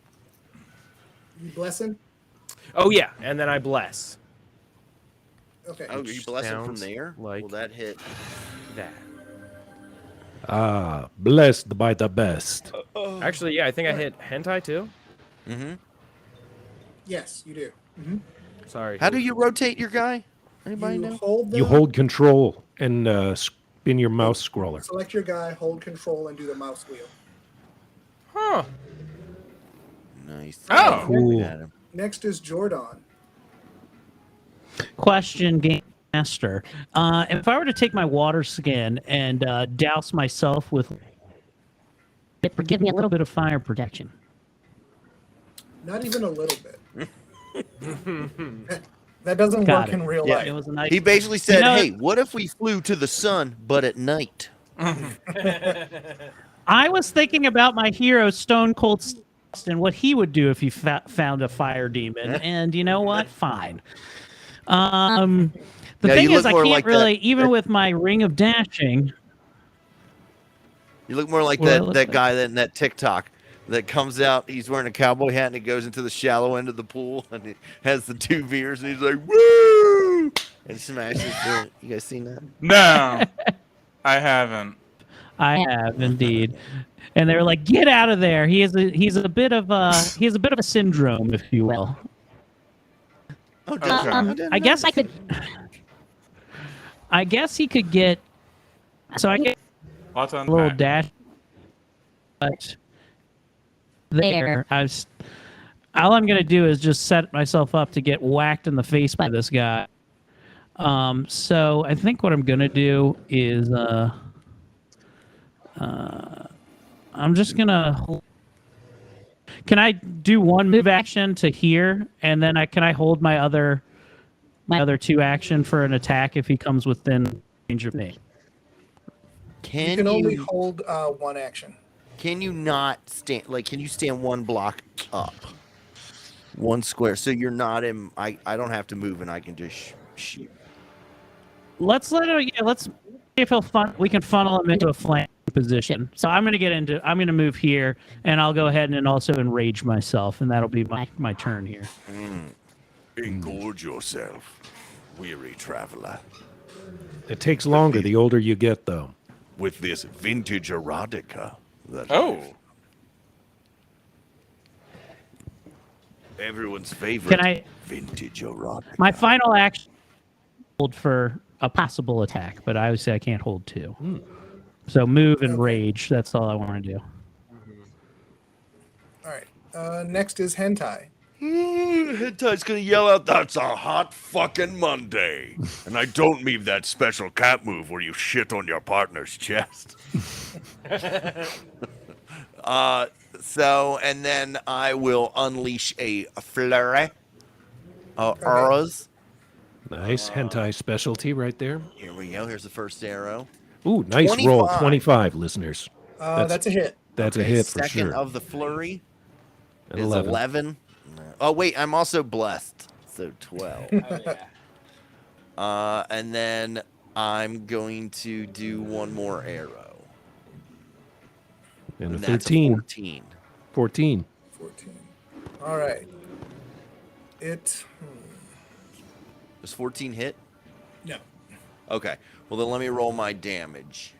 You blessing? Oh yeah, and then I bless Okay. Oh, you bless him from sounds there? like- Will that hit? that. Ah, blessed by the best. Actually, yeah, I think I hit hentai too. Mm-hmm. Yes, you do. Sorry. How do you rotate your guy? Anybody You know? hold them, You hold control and spin your mouse scroller. select your guy, hold control, and do the mouse wheel. Huh. Nice. Oh. Cool. At him. Next is Jordan. Question, Game Master. If I were to take my water skin and douse myself with it would give me a little bit of fire protection. Not even a little bit. That doesn't Got work it. in real Yeah, life. it was a nice. He basically said, know- "Hey, what if we flew to the sun, but at night?" I was thinking about my hero Stone Cold Steve Austin, what he would do if he found a fire demon, and you know what? Fine. The Yeah, thing you is, look I more can't like really, that- even with my ring of dashing. You look more like What do I that look that like? guy in that TikTok that comes out. He's wearing a cowboy hat and he goes into the shallow end of the pool and he has the 2 beers and he's like, "Woo!" and smashes it. You guys seen that? No, I haven't. I have indeed, and they're like, "Get out of there!" He's a bit of a syndrome, if you will. Oh, Okay. I guess I could. I guess he could get. So I get Lots on a little pack. dash, but there, all I'm gonna do is just set myself up to get whacked in the face by this guy. So I think what I'm gonna do is I'm just gonna. Can I do one move action to here, and then can I hold my other 2 action for an attack if he comes within range of me? Can You can only hold one action. Can you not stand? Can you stand one block up, 1 square? So you're not in. I don't have to move and I can just shoot. Let's see if we can funnel him into a flank position. So I'm gonna move here, and I'll go ahead and also enrage myself, and that'll be my turn here. Engorge yourself, weary traveler. It takes longer the older you get, though. With this vintage erotica. Oh, Everyone's favorite. Can I? Vintage erotica. My final action hold for a possible attack, but obviously I can't hold 2. So move and rage. That's all I want to do. All right. Next is hentai. Hentai's gonna yell out, "That's a hot fucking Monday," and I don't mean that special cat move where you shit on your partner's chest. So, and then I will unleash a flurry of arrows. Nice hentai specialty right there. Here we go. Here's the first arrow. Ooh, nice roll. 25. 25, listeners. That's a hit. That's a Okay, hit for second sure. of the flurry And is 11. 11. Oh, wait, I'm also blessed. So 12. And then I'm going to do one more arrow. And a And that's a 13. 14. 14. 14. All right. It. Does 14 hit? No. Okay. Well, then let me roll my damage.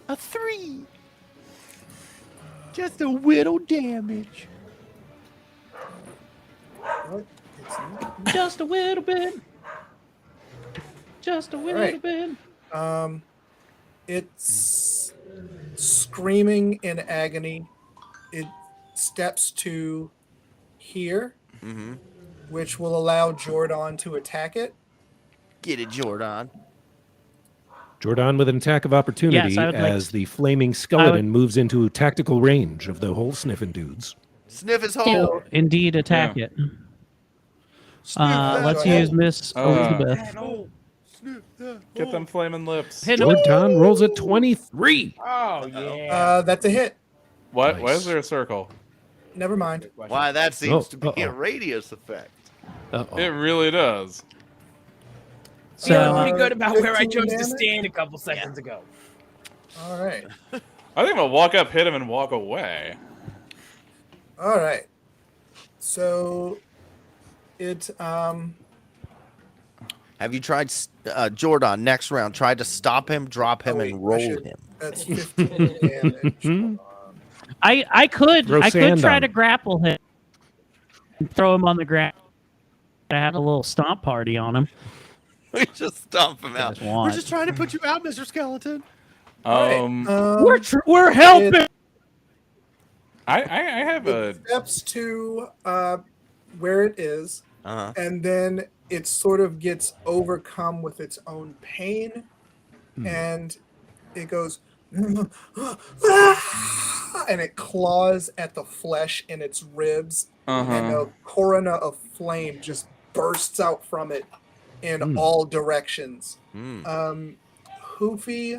A 3. Just a little damage. What? It's not. Just a little bit. Just a little right. bit. It's screaming in agony. It steps to here, which will allow Jordan to attack it. Get it, Jordan. Jordan with an attack of opportunity Yes, I would like as to- the flaming skeleton moves into tactical range of the whole sniffing dudes. Sniff his To hole. indeed attack it. that Let's hole. use Miss Elizabeth. Get them flaming lips. Hit Jordan rolls a 23. Oh yeah. That's a hit. What? Why Nice. is there a circle? Never mind. Why, that seems to be a uh-oh. radius effect. Uh-oh. It really does. Feeling So pretty good about where I 15 chose to damage? stand a couple seconds ago. All right. I think I'm gonna walk up, hit him, and walk away. All right. So it Have you tried, Jordan, next round, tried to stop him, drop him, wait, and I roll should- him? That's 15 damage. Hold on. I could Throw sand try on to him. grapple him, and throw him on the ground. I have a little stomp party on him. We just stomp him out. Just want. We're just trying to put you out, Mr. Skeleton. We're helping. I have a. It steps to where it is, Uh-huh. and then it sort of gets overcome with its own pain, and it goes, and it claws at the flesh in its ribs, and a corona of flame just bursts out from it in all directions. Hoofy,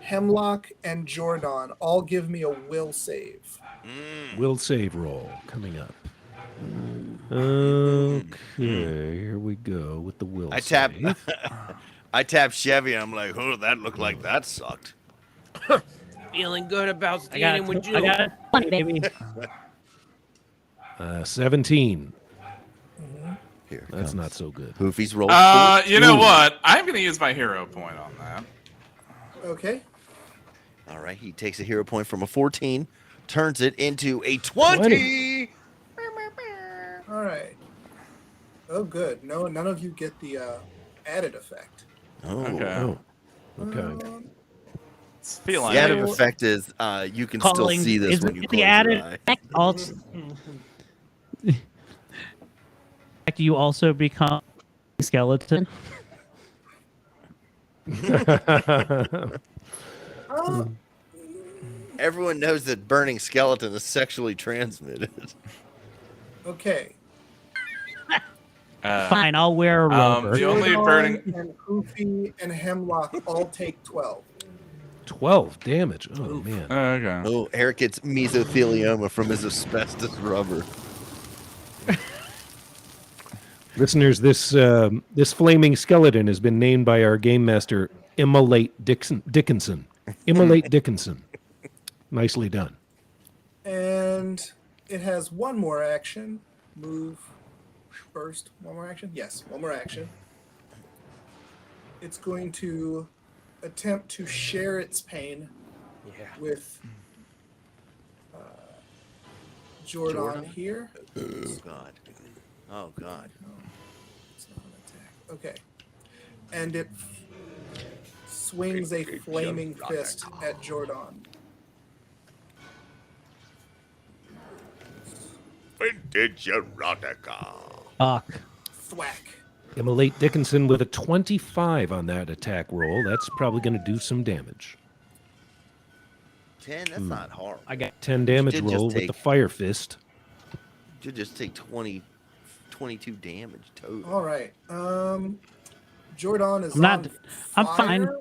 Hemlock, and Jordan all give me a will save. Will save roll coming up. Okay, here we go with the will I tap, save. I tap Chevy, and I'm like, oh, that looked like that sucked. Feeling good about I got standing with you. I got it, baby. 17. Here, it That's comes. not so good. Hoofy's roll. You know what? I'm gonna use my hero point on that. Okay. All right, he takes a hero point from a 14, turns it into a 20. All right. Oh, good. No, none of you get the added effect. Oh. Okay. Oh, okay. It's feeling. The added effect is you can still Calling see this is when you it close the added your eye. effect also. You also become a skeleton. Everyone knows that burning skeleton is sexually transmitted. Okay. Fine, I'll wear a rover. The only Jordan burning. and Hoofy and Hemlock all take 12. 12 damage. Oh, man. Okay. Oh, Eric gets mesothelioma from his asbestos rubber. Listeners, this flaming skeleton has been named by our game master Immolate Dickinson. Immolate Dickinson. Nicely done. And it has one more action. Move first. One more action? Yes, one more action. It's going to attempt to share its pain with Jordan here. Oh, God. Oh, God. It's not an attack. Okay. And it swings a flaming fist at Jordan. Vintage erotica. Fuck. Thwack. Immolate Dickinson with a 25 on that attack roll. That's probably going to do some damage. 10, that's not hard. I got 10 damage did just roll with take- the Fire Fist. You just take 22 damage total. All right. Jordan is I'm not- on I'm fine. fire.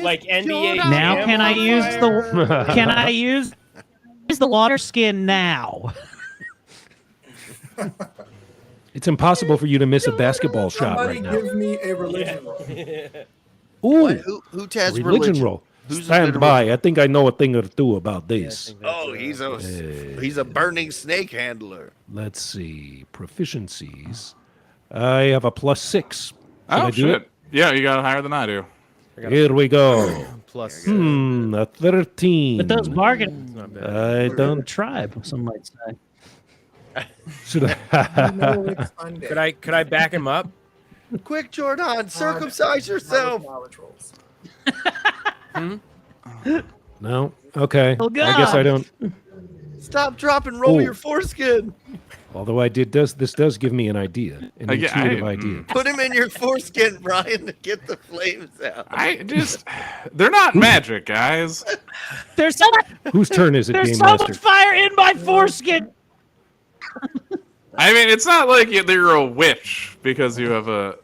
Like NBA. Now Jam can I on use fire? the can I use the water skin now? It's impossible for you to miss a basketball shot Somebody right now. give me a religion roll. Ooh, What? Who has religion roll. Who's a Stand good by. I think I know a thing or two about Yeah, I this. think that's Oh, right. he's a burning snake handler. Let's see. Proficiencies. I have a +6. Can Oh I do shit! it? Yeah, you got higher than I do. Here we go. Plus. A 13. But those bargain Not bad. I don't. tribe, some might say. Should You I? know it's undead. Could I back him up? Quick, Jordan, circumcise That yourself. was knowledge rolls. No. Okay. Oh, I guess I don't. Stop, drop, and roll Oh. your foreskin. Although this does give me an idea, an Yeah, intuitive I- idea. Put him in your foreskin, Brian, to get the flames out. They're not magic, guys. There's so much Whose turn is it, there's Game so Master? much fire in my foreskin. I mean, it's not like you're a witch because you have a.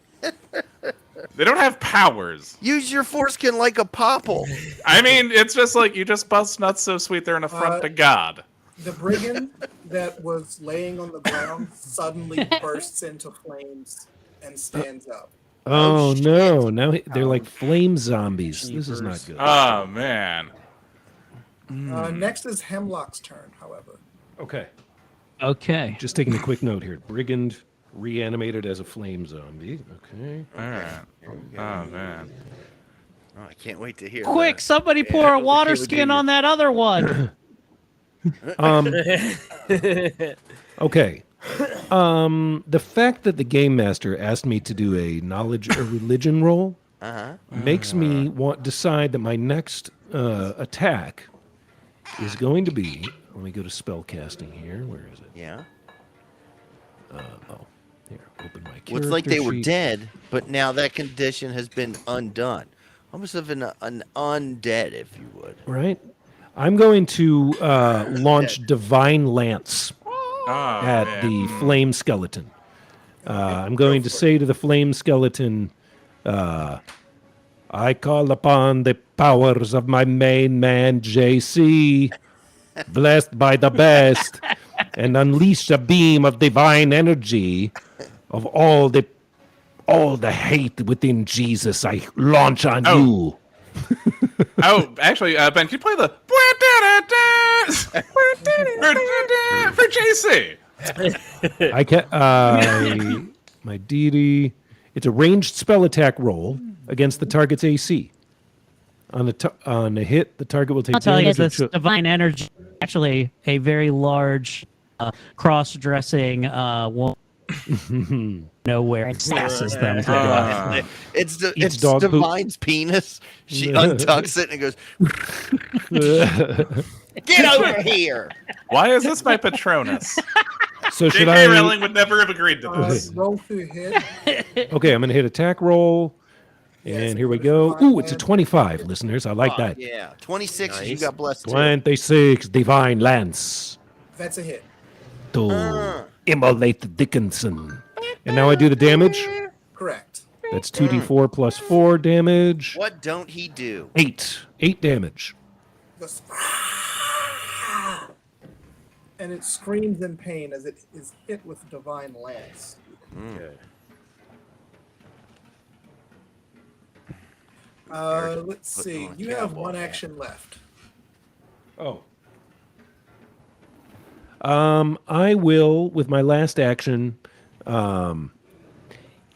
They don't have powers. Use your foreskin like a popple. I mean, it's just like you just bust nuts so sweet they're an affront to God. The brigand that was laying on the ground suddenly bursts into flames and stands up. Oh shit. no! Now they're like flame zombies. This is not good. Oh man. Next is Hemlock's turn, however. Okay. Okay. Just taking a quick note here. Brigand reanimated as a flame zombie. Okay. All right. Oh man. Oh, I can't wait to hear. Quick, that. somebody Yeah, pour a we water can't skin do on that other one. Okay. The fact that the game master asked me to do a knowledge or religion roll makes me decide that my next attack is going to be. Let me go to spell casting here. Where is it? Yeah. Here, open my character Well, it's like they were sheet. dead, but now that condition has been undone. Almost of an undead, if you would. Right. I'm going to launch Divine Lance Oh, at man. the flame skeleton. I'm going to say to the flame skeleton, I call upon the powers of my main man, JC, blessed by the best, and unleash a beam of divine energy of all the hate within Jesus I launch on Oh. you. Oh, actually, Ben, can you play the for JC? I can my deity. It's a ranged spell attack roll against the target's AC. On a hit, the target will take I'll tell you damage. this: divine energy actually a very large, cross-dressing woman. Nowhere and sasses them. It's Eats dog poop. Divine's penis. She untucks it and goes, "Get over here!" Why is this my Patronus? So should J.K. I? Rowling would never have agreed to this. Roll through hit. Okay, I'm gonna hit attack roll, and here we go. Ooh, it's a 25, listeners. I like that. Yeah, 26. You got blessed. Too. 26 divine lance That's a hit. to immolate Dickinson. And now I do the damage. Correct. That's 2d4 plus 4 damage. What don't he do? 8 damage. Goes, "Ah!" And it screams in pain as it is hit with divine lance. Let's Put see. on You have cowboy one hat. action left. Oh. I will, with my last action,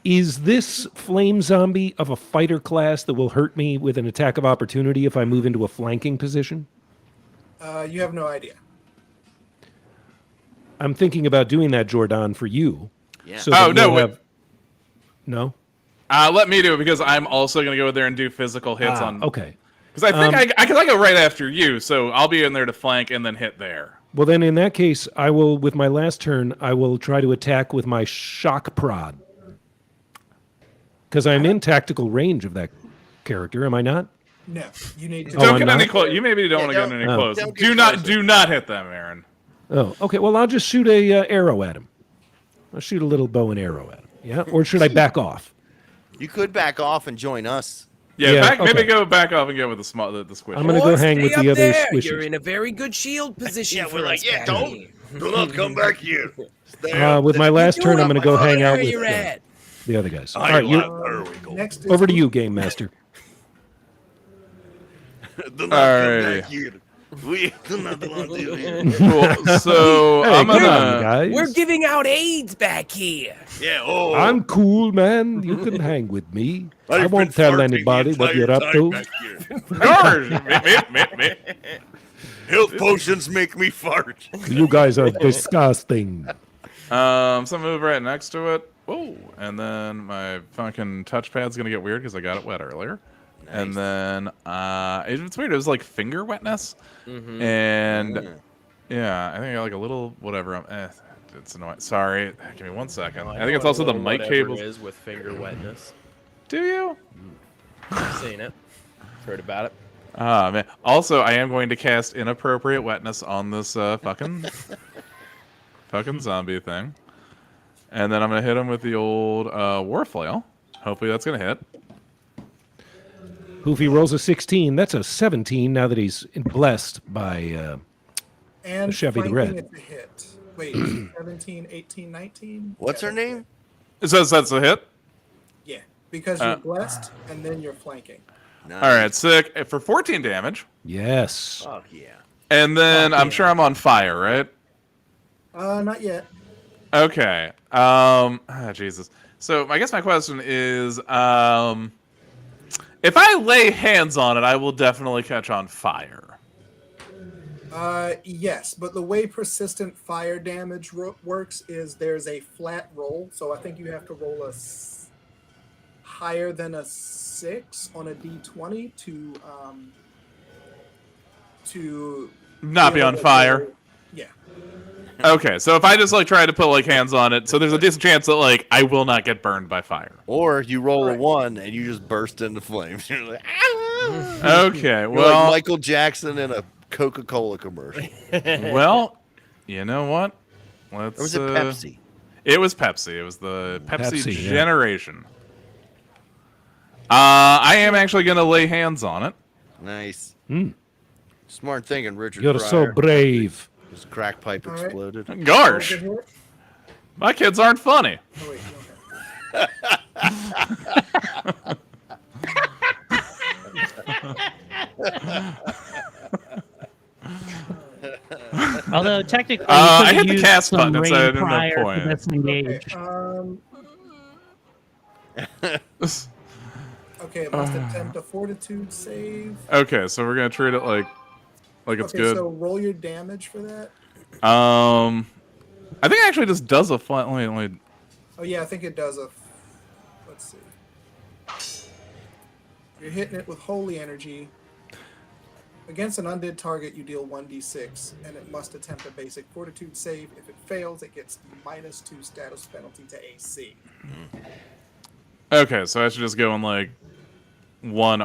is this flame zombie of a fighter class that will hurt me with an attack of opportunity if I move into a flanking position? You have no idea. I'm thinking about doing that, Jordan, for you. Yeah. So Oh, that no, we'll wait. have- No? Let me do it because I'm also going to go there and do physical hits on. Okay. Because I think I go right after you, so I'll be in there to flank and then hit there. Well, then in that case, I will, with my last turn, I will try to attack with my shock prod. Because I'm in tactical range of that character, am I not? No, you need to. Oh, Don't I'm get any not? close. You maybe don't want to get any Oh. close. Don't get Do not closer. do not hit them, Aaron. Oh, okay. Well, I'll just shoot a arrow at him. I'll shoot a little bow and arrow at him. Yeah? Or should I back off? You could back off and join us. Yeah, Yeah, maybe okay. go back off and get with the squish. I'm going to go hang with the other squishes. You're in a very good shield position. Yeah, for we're like, us yeah, back don't. here. Do not come back here. Stay With my up last turn, I'm going to go hang out Where with you're at. the other guys. there. All right, There we go. Next is over to you, Game Master. Do not All come right. back here. We do not want to do it. Cool. So Hey, I'm come on, gonna. guys. We're giving out AIDS back here. Yeah, oh. I'm cool, man. You can hang with me. I I've won't been tell farting the anybody what entire you're up time to. back here. Gosh, Health potions make me fart. You guys are disgusting. So I'm gonna move right next to it. Whoa, and then my fucking touchpad's gonna get weird because I got it wet earlier. And then it's weird. It was like finger wetness, and yeah, I think I got like a little whatever. It's annoying. Sorry, give me 1 second. I think it's also the mic cables. Is with finger wetness. Do you? I've seen it. Heard about it. Ah man. Also, I am going to cast inappropriate wetness on this fucking zombie thing, and then I'm gonna hit him with the old war flail. Hopefully that's gonna hit. Hoofy rolls a 16. That's a 17 now that he's blessed by... and Chevy the flanking, Red. it's a hit. Wait, 17, 18, 19? What's Yeah, her name? It says that's a hit. Yeah, because you're blessed and then you're flanking. Nice. All right, sick for 14 damage, Yes. Fuck yeah. and then I'm sure I'm on fire, right? Not yet. Okay. Jesus. So I guess my question is, if I lay hands on it, I will definitely catch on fire. Yes, but the way persistent fire damage works is there's a flat roll, so I think you have to roll higher than a 6 on a d20 to Not be on fire. Yeah. Okay, so if I just like try to put like hands on it, so there's a decent chance that like I will not get burned by fire. Or you roll Right. a 1 and you just burst into flames. You're like, ah! Okay, You're well, like Michael Jackson in a Coca-Cola commercial. well, you know what? Let's. Or was it Pepsi? It was Pepsi. It was the Pepsi, Pepsi, yeah. generation. I am actually going to lay hands on it. Nice. Hmm. Smart thinking, Richard. You're so Pryor. brave. His crack pipe All right. exploded. Gosh, Over here? my kids aren't funny. Oh, wait, Although technically, I you hit could the use cast some button, rain so I didn't have prior to point. disengage. okay, must attempt a fortitude save. Okay, so we're gonna treat it like it's Okay, good. so roll your damage for that. I think it actually just does a flat. Wait. Oh yeah, I think it does a. Let's see. You're hitting it with holy energy. Against an undead target, you deal 1d6, and it must attempt a basic fortitude save. If it fails, it gets -2 status penalty to AC. Okay, so I should just go in like one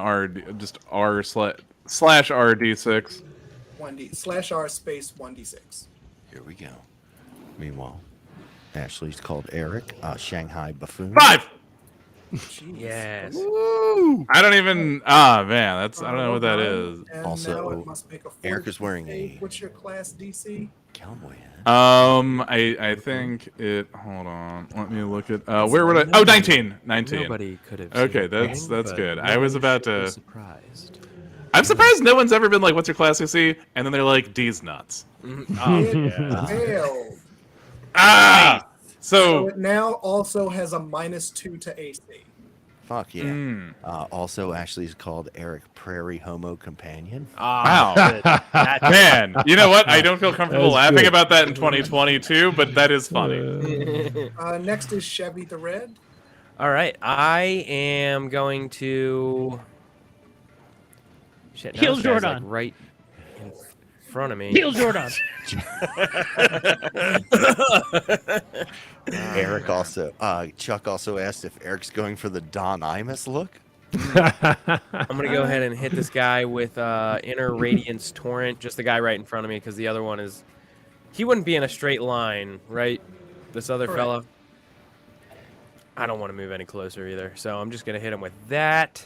just R slash RD6. 1d/R space 1d6. Here we go. Meanwhile, Ashley's called Eric, Shanghai buffoon. 5. Jeez. Yes. Woo! I don't even. Ah, man, that's. I don't know what that is. And Also, now it must make a Eric is fortitude wearing save. a- What's your class DC? Cowboy hat. I think it. Hold on. Let me look at. Where would I? Oh, 19. 19. Nobody could have. Okay, seen that's anything, but good. no I was one about should be to. Surprised. I'm surprised no one's ever been like, "What's your class AC?" And then they're like, "D's nuts." It failed. Ah. So So. it now also has a -2 to AC. Fuck yeah. Mm. Also, Ashley's called Eric Prairie Homo Companion. Wow. That's Man, you know what? I don't feel comfortable That's laughing good. about that in 2022, but that is funny. Next is Chevy the Red. All right, I am going to. Shit, now Kill this guy's, like, Jordan. right in front of me. Heal Jordan. Eric also, Chuck also asked if Eric's going for the Don Imus look. I'm gonna go ahead and hit this guy with Inner Radiance Torrent, just the guy right in front of me, because the other one is, he wouldn't be in a straight line, right? This other Correct. fella. I don't want to move any closer either, so I'm just gonna hit him with that.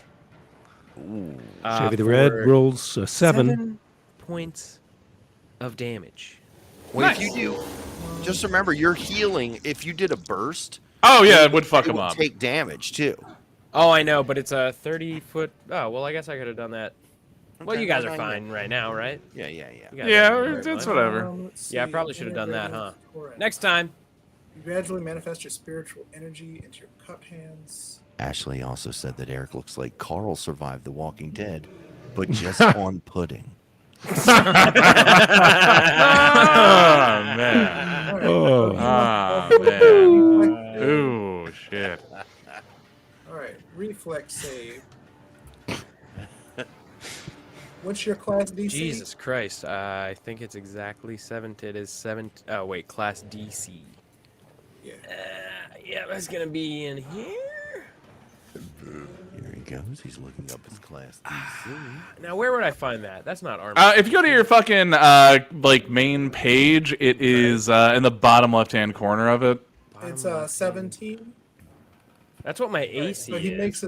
Chevy the Red for rolls 7. 7 points of damage. Well, if you do, just remember you're healing. If you did a burst, Oh yeah, it would fuck it him would up. take damage too. Oh, I know, but it's a 30-foot. Oh, well, I guess I could have done that. Well, Okay, you guys no, are no, fine right now, right? Yeah. You guys aren't Yeah, very it's much. whatever. Let's Yeah, I see, probably should have done that, Inner huh? Radiance Torrent. Next time. You gradually manifest your spiritual energy into your cup hands. Ashley also said that Eric looks like Carl survived The Walking Dead, but just on pudding. Oh man. All right. Oh. Oh man. Ooh shit. All right, reflex save. What's your class DC? Jesus Christ. I think it's exactly 7. It is 7. Oh, wait. Class DC. Yeah. Yeah, that's going to be in here. Here he goes. He's looking up his class DC. Now, where would I find that? That's not armor. If you go to your fucking like main page, it is in the bottom left-hand corner of it. It's 17. That's what my Right, AC so he is.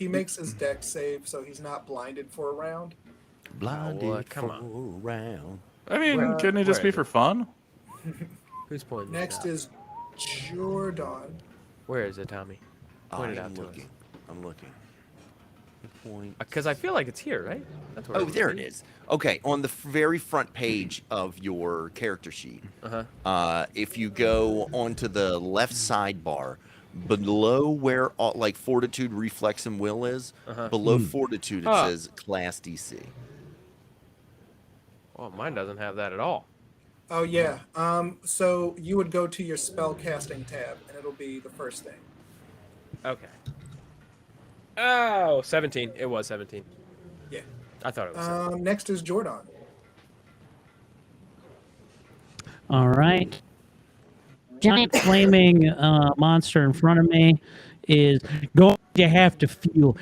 makes his deck save, so he's not blinded for a round. Blinded well, come for on. a round. I mean, Where- couldn't it just where be is for it? fun? Who's pointing Next this out? is Jordan. Where is it, Tommy? Point it I'm out to looking. I'm looking. Point. Because I feel like it's here, right? That's where Oh, would there be. it is. Okay, on the very front page of your character sheet, Uh-huh. if you go onto the left sidebar, below where like Fortitude, Reflex, and Will is, below Fortitude it Ah. says Class DC. Oh, mine doesn't have that at all. Oh yeah. So you would go to your spell casting tab, and it'll be the first thing. Okay. Oh, 17. It was 17. Yeah. I thought it was 17. Next is Jordan. All right. Giant flaming monster in front of me is going to have to feel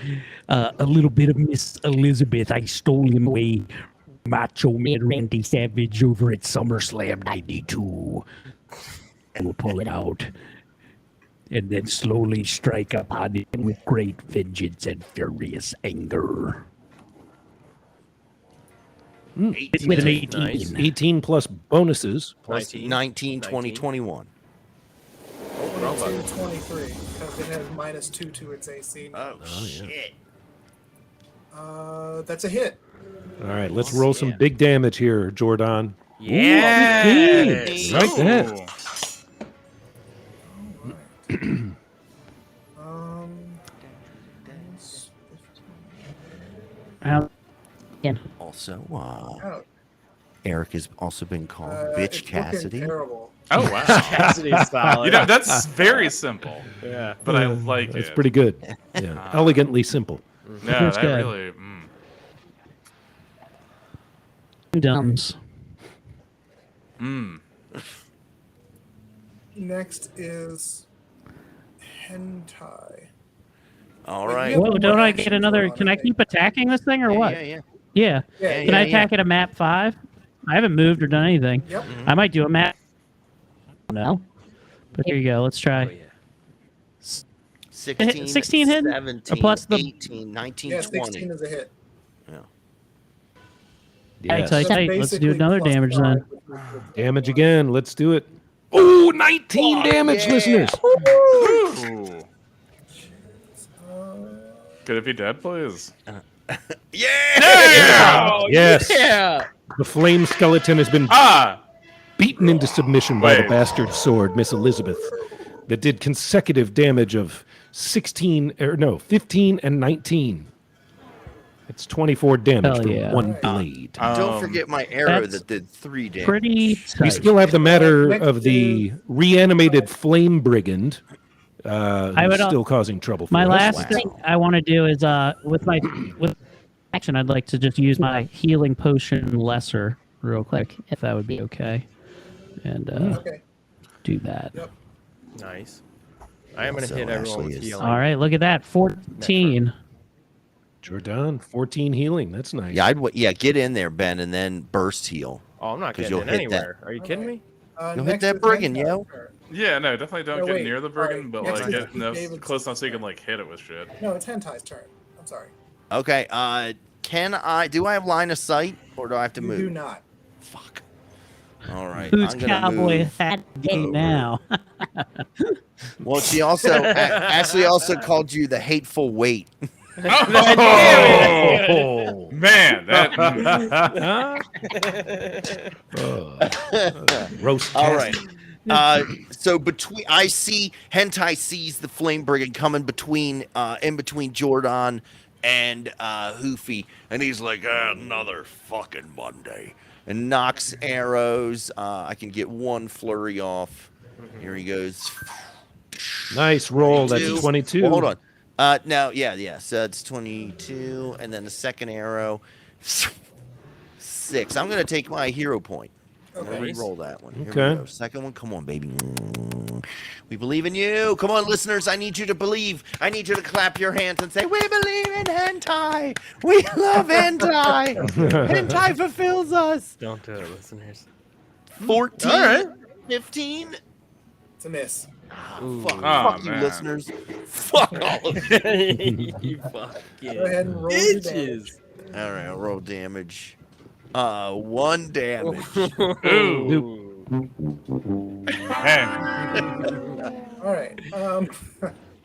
a little bit of Miss Elizabeth. I stole him away. Macho Man Randy Savage over at SummerSlam 92. I will pull it out and then slowly strike upon him with great vengeance and furious anger. It's with an 18. Nice. 18 plus bonuses. Plus 19, 20, 21. 22, 23, because it has -2 to its AC. Oh, shit. That's a hit. All right, let's roll some big damage here, Jordan. Yes! Right there. Ooh. Also, Out. Eric has also been called It's Bitch looking Cassidy. terrible. Oh wow. Cassidy's solid. You know, that's very simple, Yeah. but I like it. That's pretty good. Yeah, elegantly simple. Yeah, That's that good. really. Dumbs. Next is Hentai. All Wait, right. yeah. Whoa, don't I Action get another? drawn, Can I I think. keep attacking this thing or what? Yeah, yeah. Yeah. Yeah, Can I yeah, attack it at map 5? I haven't moved or done anything. Yep. I might do a map. No. But here you go. Let's try. Oh, yeah. 16, 16 hit? 17, Plus the- 18, 19, Yeah, 20. 16 is a hit. Tight, Yes. tight, tight. Let's do basically another plus damage 5, then. which is Damage again. Let's do it. Oh, 19 damage, yeah. listeners. Ooh. Could it be dead, please? Yeah! Yes. Yeah! The flame skeleton has been beaten into submission by the Wait. bastard sword, Miss Elizabeth, that did consecutive damage of 15 and 19. It's 24 damage Hell from yeah. one blade. Don't forget my arrow That's that did 3 damage. Pretty We tight. still have the matter Next of the reanimated flame brigand, I who's would, still causing trouble for My us. last thing I want to do is with action, I'd like to just use my healing potion lesser real quick, if that would be okay, and Okay. do that. Yep. Nice. I am gonna So hit everyone Ashley with is- healing. All right, look at that, 14. Jordan, 14 healing. That's nice. Yeah, get in there, Ben, and then burst heal. Oh, I'm not 'Cause getting you'll in hit that. anywhere. Are you kidding me? You'll hit Next that is brigand, Hentai's yo. turn. Yeah, no, definitely don't No, get wait, near the sorry. brigand, but Next like is get enough, David's close enough so you turn. can like hit it with shit. No, it's Hentai's turn. I'm sorry. Okay, do I have line of sight, or do I have to You move? do not. Fuck. All right. Who's I'm gonna cowboy move hat game over. now? Well, she also Ashley also called you the hateful weight. Oh, Man, that roast. All cast. right. So I see Hentai sees the flame brigand coming in between Jordan and Hoofy, and he's like, another fucking Monday, and knocks arrows. I can get one flurry off. Here he goes. Nice roll. That's 22. 22. Well, hold on. Now, yeah. So it's 22, and then the second arrow, 6. I'm gonna take my hero point. I'm gonna Okay. re-roll that one. Here we Okay. go. Second one. Come on, baby. We believe in you. Come on, listeners. I need you to believe. I need you to clap your hands and say, "We believe in hentai. We love hentai. Hentai fulfills us." Don't do it, listeners. 14. All right. 15. It's a miss. Fuck, Oh, fuck you, man. listeners. Fuck all of you. You fucking Go ahead and roll your damage. bitches. All right, I'll roll damage. 1 damage. Ooh. hey, All right.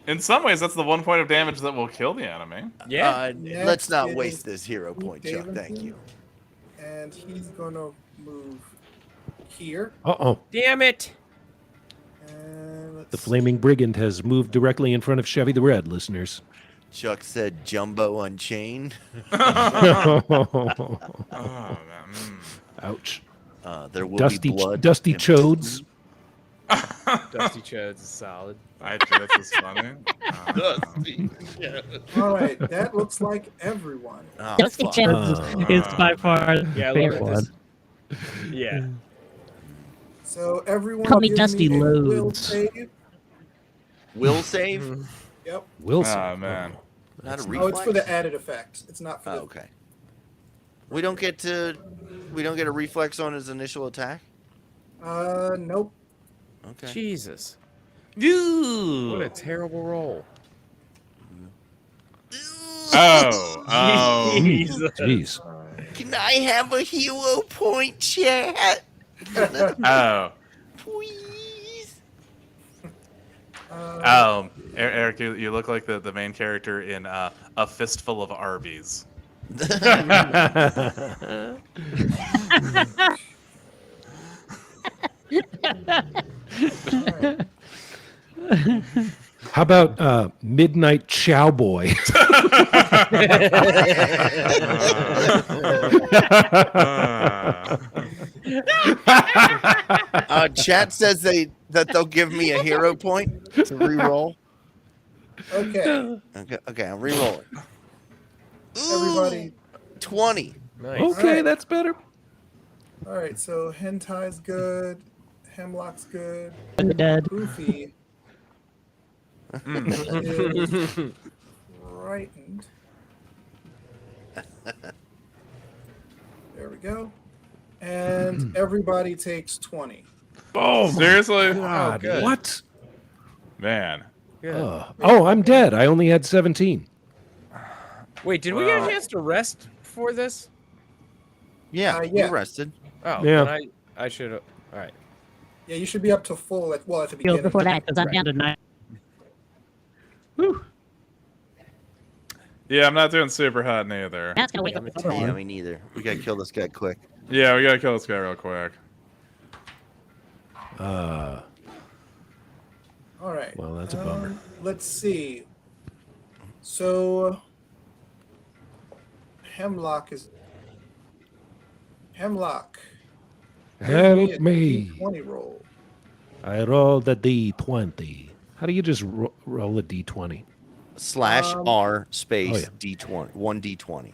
in some ways, that's the 1 point of damage that will kill the enemy. Yeah. Next Let's not is waste this hero point, Chuck. Davidson. Thank you. And he's gonna move here. Uh-oh. Damn it. And let's The flaming brigand has moved directly in front of Chevy the Red, listeners. Chuck said Jumbo Unchained. Oh, man. Ouch. There will Dusty, be blood. dusty and- chodes. Dusty Chodes is solid. This is funny. Dusty. all right. That looks like everyone. Oh, Dusty fuck. Chodes is by far the Yeah, I love favorite it. one. Yeah. So everyone Call me give Dusty a will Loads. save. Will save? Yep. Wilson. Oh, man. Not a Oh, reflex? it's for the added effect. It's not for Oh, the. okay. We don't get a reflex on his initial attack? Nope. Okay. Jesus. What a terrible roll. Oh. Jesus. Jeez. Can I have a hero point, chat? Oh. Please. Eric, you look like the main character in A Fistful of Arby's. How about Midnight Chowboy? Chat says that they'll give me a hero point to re-roll. Okay. Okay, I'm re-rolling. Everybody. 20. Nice. Okay, Alright. that's better. All right. So Hentai's good. Hemlock's good. Dead. Goofy is frightened. There we go. And everybody takes 20. Oh, Seriously? God. good. What? Man. Good. I'm dead. I only had 17. Wait, did we get a chance to rest for this? Yeah, yeah. you rested. Oh, Yeah. then I should have. All right. Yeah, you should be up to full at the Feel beginning. before that, because I'm down to 9. Yeah, I'm not doing super hot neither. That's gonna wake up the other Yeah, one. me neither. We gotta kill this guy quick. Yeah, we gotta kill this guy real quick. All right. Well, that's a bummer. Let's see. So Hemlock. Help me. 20 roll. I rolled a D20. How do you just roll a D20? /R space Oh, yeah. D20. 1 D20.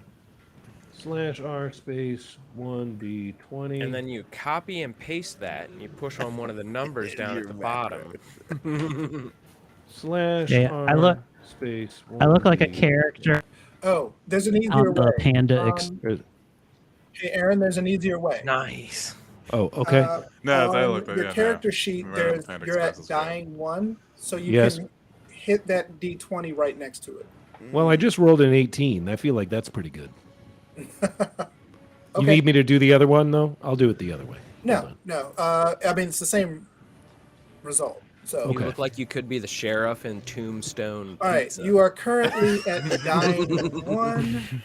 /R space 1d20. And then you copy and paste that, and you push on one of the numbers down at the bottom. Yeah, /R space 1d20. I look like a character Oh, there's an easier on the way. Panda. Hey, Aaron, there's an easier way. Nice. Oh, okay. No, on that looked like your character sheet. You're at dying 1, so you can hit that D20 right next to it. Well, I just rolled an 18. I feel like that's pretty good. You Okay. need me to do the other one, though? I'll do it the other way. No. I mean, it's the same result. So, You look like you could be the sheriff in Tombstone all right, Pizza. you are currently at dying 1.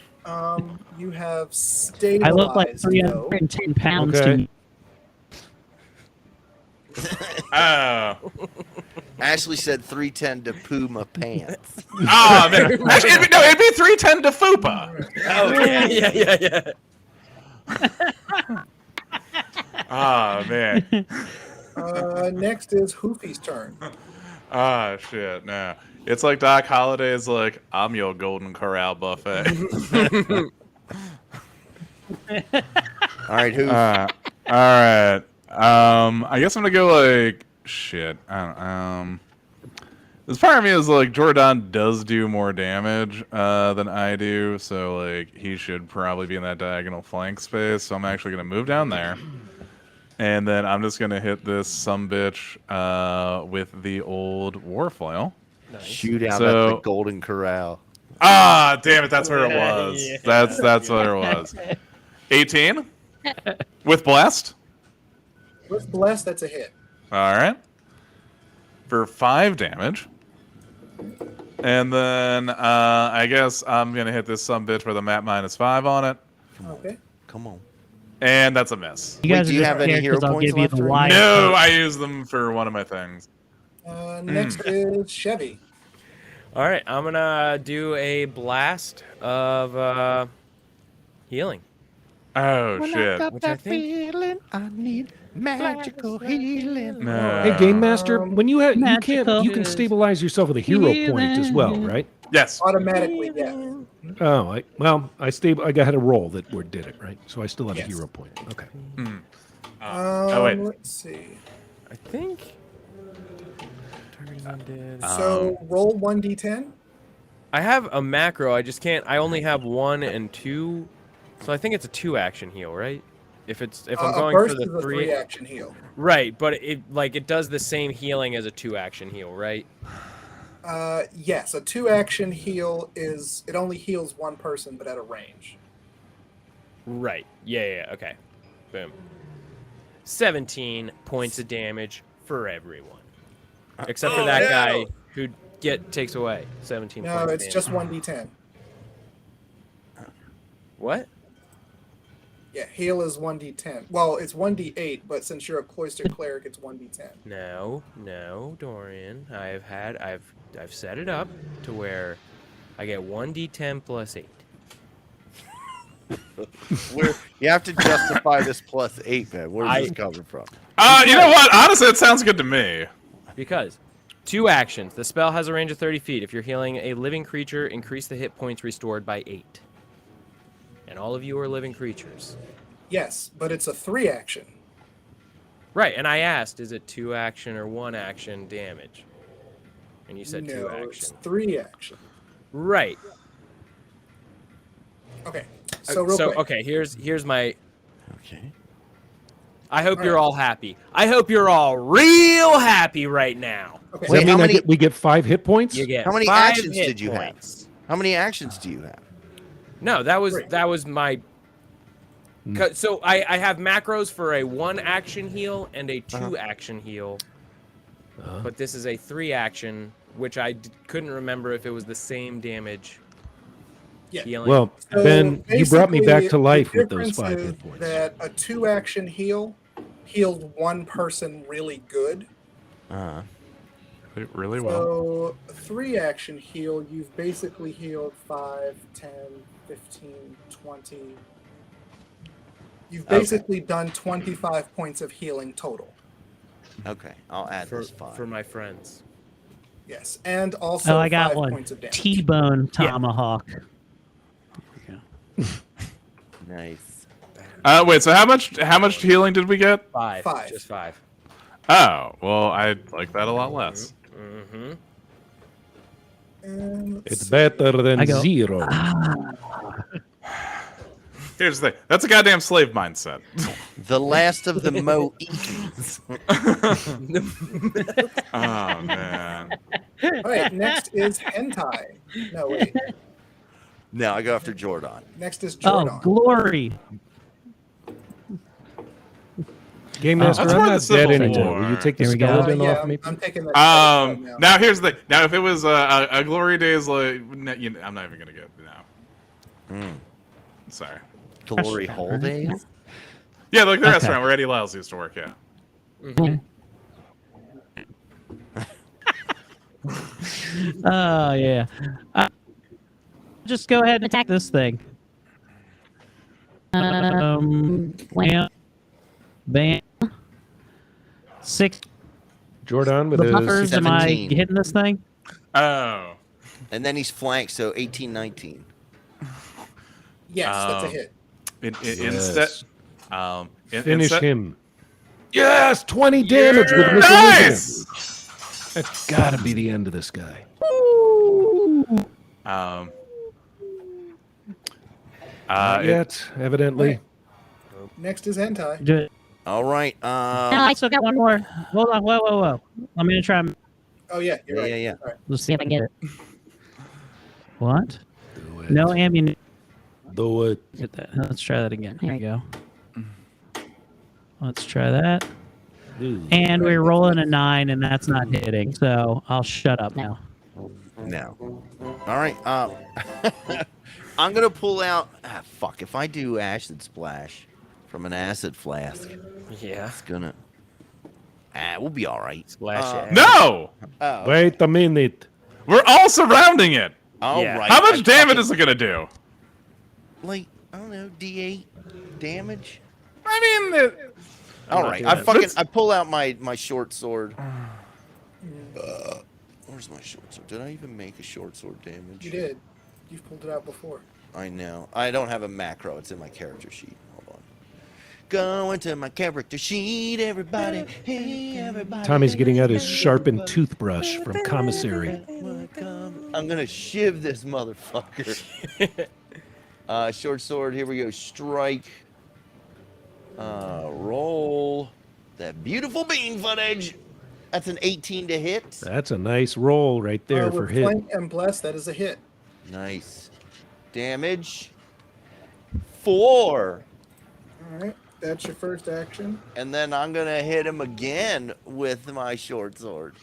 You have stabilized. I look like though. 310 pounds to Okay. me. Oh. Ashley said 310 to poo my pants. Oh, man. Actually, it'd be 310 to Fupa. Oh, yeah. Oh, man. Next is Hoofy's turn. Ah, shit, no. It's like Doc Holliday's like, I'm your Golden Corral buffet. All right, who? All right. I guess I'm gonna go like shit. I don't. This part of me is like Jordan does do more damage than I do, so like he should probably be in that diagonal flank space. So I'm actually gonna move down there, and then I'm just gonna hit this sumbitch with the old warfoil. Shoot out So- at the Golden Corral. Ah, damn it! That's where it was. Yeah. That's what it was. 18 with blessed. With Bless, that's a hit. All right. For 5 damage. And then I guess I'm going to hit this sumbitch with a map -5 on it. Okay. Come on. And that's a miss. You guys Wait, do are you just have any hero characters, I'll points give you left the or wide No, post. I use them for one of my things. Next is Chevy. All right, I'm going to do a blast of healing. Oh, shit. Which I think... feeling, I need magical healing. No. Hey, Game Master, when you have magical you can stabilize yourself with a hero point as well, right? Yes. Automatically, yes. Oh, I had a roll that did it, right? So I still have a Yes. hero point. Okay. Oh, wait. Let's see. I think... Targeting undead. So roll 1d10. I have a macro, I just can't... I only have 1 and 2, so I think it's a 2-action heal, right? If I'm A going burst for the is a 3... 3-action heal. Right, but it does the same healing as a 2-action heal, right? Yes, a 2-action heal it only heals one person, but at a range. Right. Yeah, okay. Boom. 17 points of damage for everyone. Except for that guy who takes away 17 No, points it's of just damage. 1d10. What? Yeah, heal is 1d10. Well, it's 1d8, but since you're a cloistered cleric, it's 1d10. No, Dorian. I've set it up to where I get 1d10 plus 8. You have to justify this +8, man. Where's this coming from? You know what? Honestly, it sounds good to me. Because 2 actions. The spell has a range of 30 feet. If you're healing a living creature, increase the hit points restored by 8. And all of you are living creatures. Yes, but it's a 3-action. Right, and I asked, is it 2-action or 1-action damage? And you said No, 2-action. it's 3-action. Right. Okay, so real quick. Okay, here's my... Okay. I hope you're all happy. I hope you're all real happy right now. Okay. Does that Wait, how mean many- we get 5 hit points? You get How many 5 actions hit did you have? points. How many actions do you have? No, that was Great. my... So I have macros for a 1-action heal and a 2-action heal. But this is a 3-action, which I couldn't remember if it was the same damage. Yeah. Healing. Well, So Ben, you brought me back to basically, life the with those difference 5 is hit points. that a 2-action heal healed one person really good. Really well. So, a 3-action heal, you've basically healed 5, 10, 15, 20. You've basically done 25 points of healing total. Okay, I'll add this 5. for my friends. Yes, and also I got 5 one. points of damage. T-bone tomahawk. Nice. Wait. So how much healing did we get? 5. Five. Just 5. Oh, well, I like that a lot less. Mm-hmm. And let's It's see. better than I go, 0. Here's the thing. That's a goddamn slave mindset. The last of the Mohicans. Oh man. All right, next is hentai. No, wait. No, I go after Jordan. Next is Oh, Jordan. glory. Game Master, That's I'm more not the dead Civil anymore. War. Will you take the Here we go. skeleton Yeah, off me? I'm taking that. Now. Now here's the thing. Now if it was a glory days, like I'm not even gonna get it now. Sorry. Glory hole days. Yeah, like the Okay. restaurant where Eddie Lyles used to work. Yeah. Oh, yeah. Just go ahead and attack this thing. Bam. Bam. 6 Jordan with the a buffers. Am I 17. hitting this thing? Oh. And then he's flanked, so 18, 19. Yes, that's a hit. Instead. Finish instead- him. Yes, 20 damage with Missile Nice. Incident. That's gotta be the end of this guy. Not yet, evidently. Next is hentai. Do it. All right. No, I still got one more. Hold on. Whoa. I'm going to try. Oh yeah, you're right. Yeah. All right. Let's see if I can get it. What? Do it. No ammunition. Do it. Get that. Let's try that again. Here we go. Let's try that. And we're rolling a 9, and that's not hitting. So I'll shut up now. No. All right. I'm gonna pull out. Fuck. If I do acid splash from an acid flask, Yeah. it's gonna. We'll be all right. Splash it. No. Oh. Wait a minute. We're all surrounding it. All Yeah. right. How much I damage fucking- is it gonna do? Like, I don't know, D8 damage. I mean, All not right. doing that. I pull out my short sword. Where's my short sword? Did I even make a short sword damage? You did. You've pulled it out before. I know. I don't have a macro. It's in my character sheet. Hold on. Go into my character sheet, everybody. Hey, everybody. Tommy's getting out his sharpened toothbrush from commissary. I'm gonna shiv this motherfucker. Short sword. Here we go. Strike. Roll. That beautiful bean footage. That's an 18 to hit. That's a nice roll right there for with hit. flank and bless, that is a hit. Nice. Damage. 4. All right, that's your first action. And then I'm gonna hit him again with my short sword.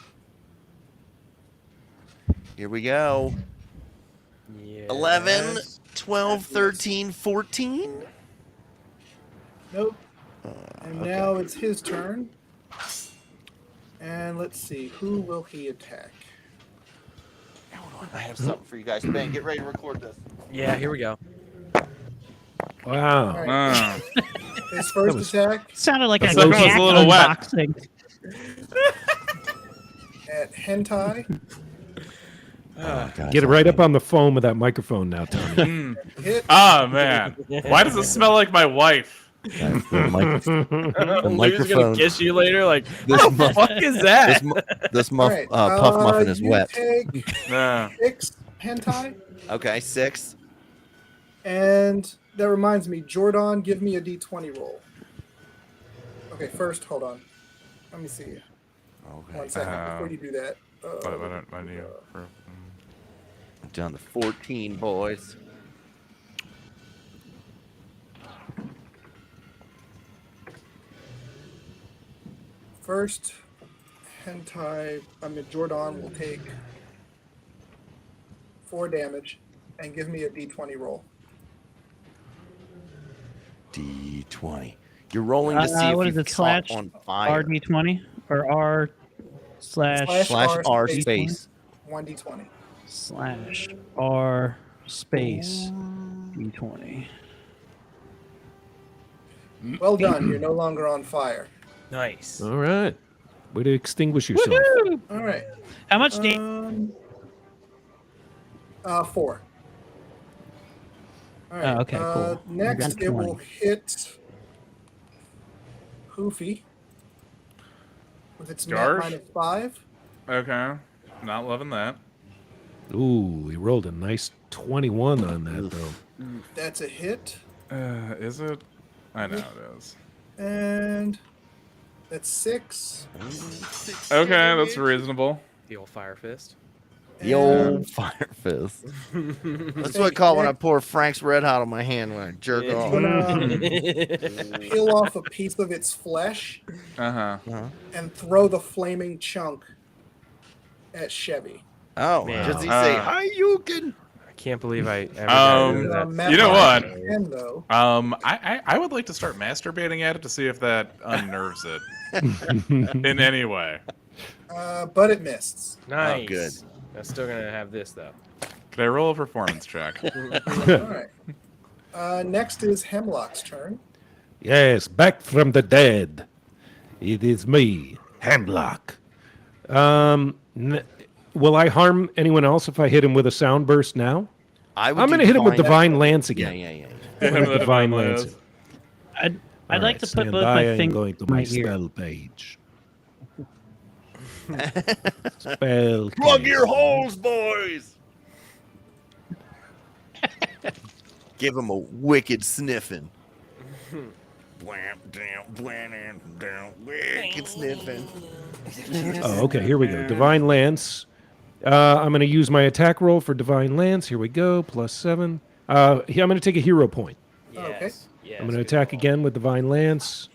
Here we go. Yeah. 11, 12, 13, 14. Nope. And now it's his turn. And let's see, who will he attack? Hold on, I have something for you guys. Ben, get ready to record this. Yeah, here we go. Wow. All right. His first attack Sounded like The a second one's a cat little wet. unboxing. at hentai. Get it right up on the phone with that microphone now, Tommy. Hit. Oh man, why does it smell like my wife? The Lou's microphone. gonna kiss you later. Like, This what the muff- fuck is that? This All muff, right, puff muffin is you wet. Take No. 6 hentai. Okay, 6. And that reminds me, Jordan, give me a d20 roll. Okay, first, hold on. Let me see. Okay. 1 second before you do that. What do you? I'm down to 14, boys. First, Jordan will take 4 damage and give me a d20 roll. D20. You're rolling to see What if is you've it? caught Slash on fire. RD20 or R slash Slash R space. space. 1d20. slash R space D20. Well done. You're no longer on fire. Nice. All right. Way to extinguish yourself. All right. How much damage? 4. All right. okay, cool. Next, Got it 20. will hit Hoofy with its net Garsh? -5. Okay. Not loving that. Ooh, he rolled a nice 21 on that, though. That's a hit. Is it? I know it is. And that's 6. Okay, that's reasonable. The old fire fist. The old fire fist. That's what I call when I pour Frank's Red Hot on my hand when I jerk off. Peel off a piece of its flesh Uh-huh. and throw the flaming chunk at Chevy. Oh, Man. does he say, Hayukin? I can't believe I ever got into that. You know what? And though, I would like to start masturbating at it to see if that unnerves it in any way. but it missed. Nice. good. I'm still gonna have this though. Could I roll a performance check? All right. Next is Hemlock's turn. Yes, back from the dead. It is me, Hemlock. Will I harm anyone else if I hit him with a sound burst now? I'm going to hit him with Divine Lance again. Yeah. Divine Lance. I'd All like right, to put stand both by. my I'm fingers going to in my my ear. spell page. Spell Plug case. your holes, boys! Give him a wicked sniffing. Wicked sniffing. Oh, okay. Here we go. Divine Lance. I'm going to use my attack roll for Divine Lance. Here we go. +7. I'm going to take a hero point. Okay. Yes, I'm going to good attack call. again with Divine Lance.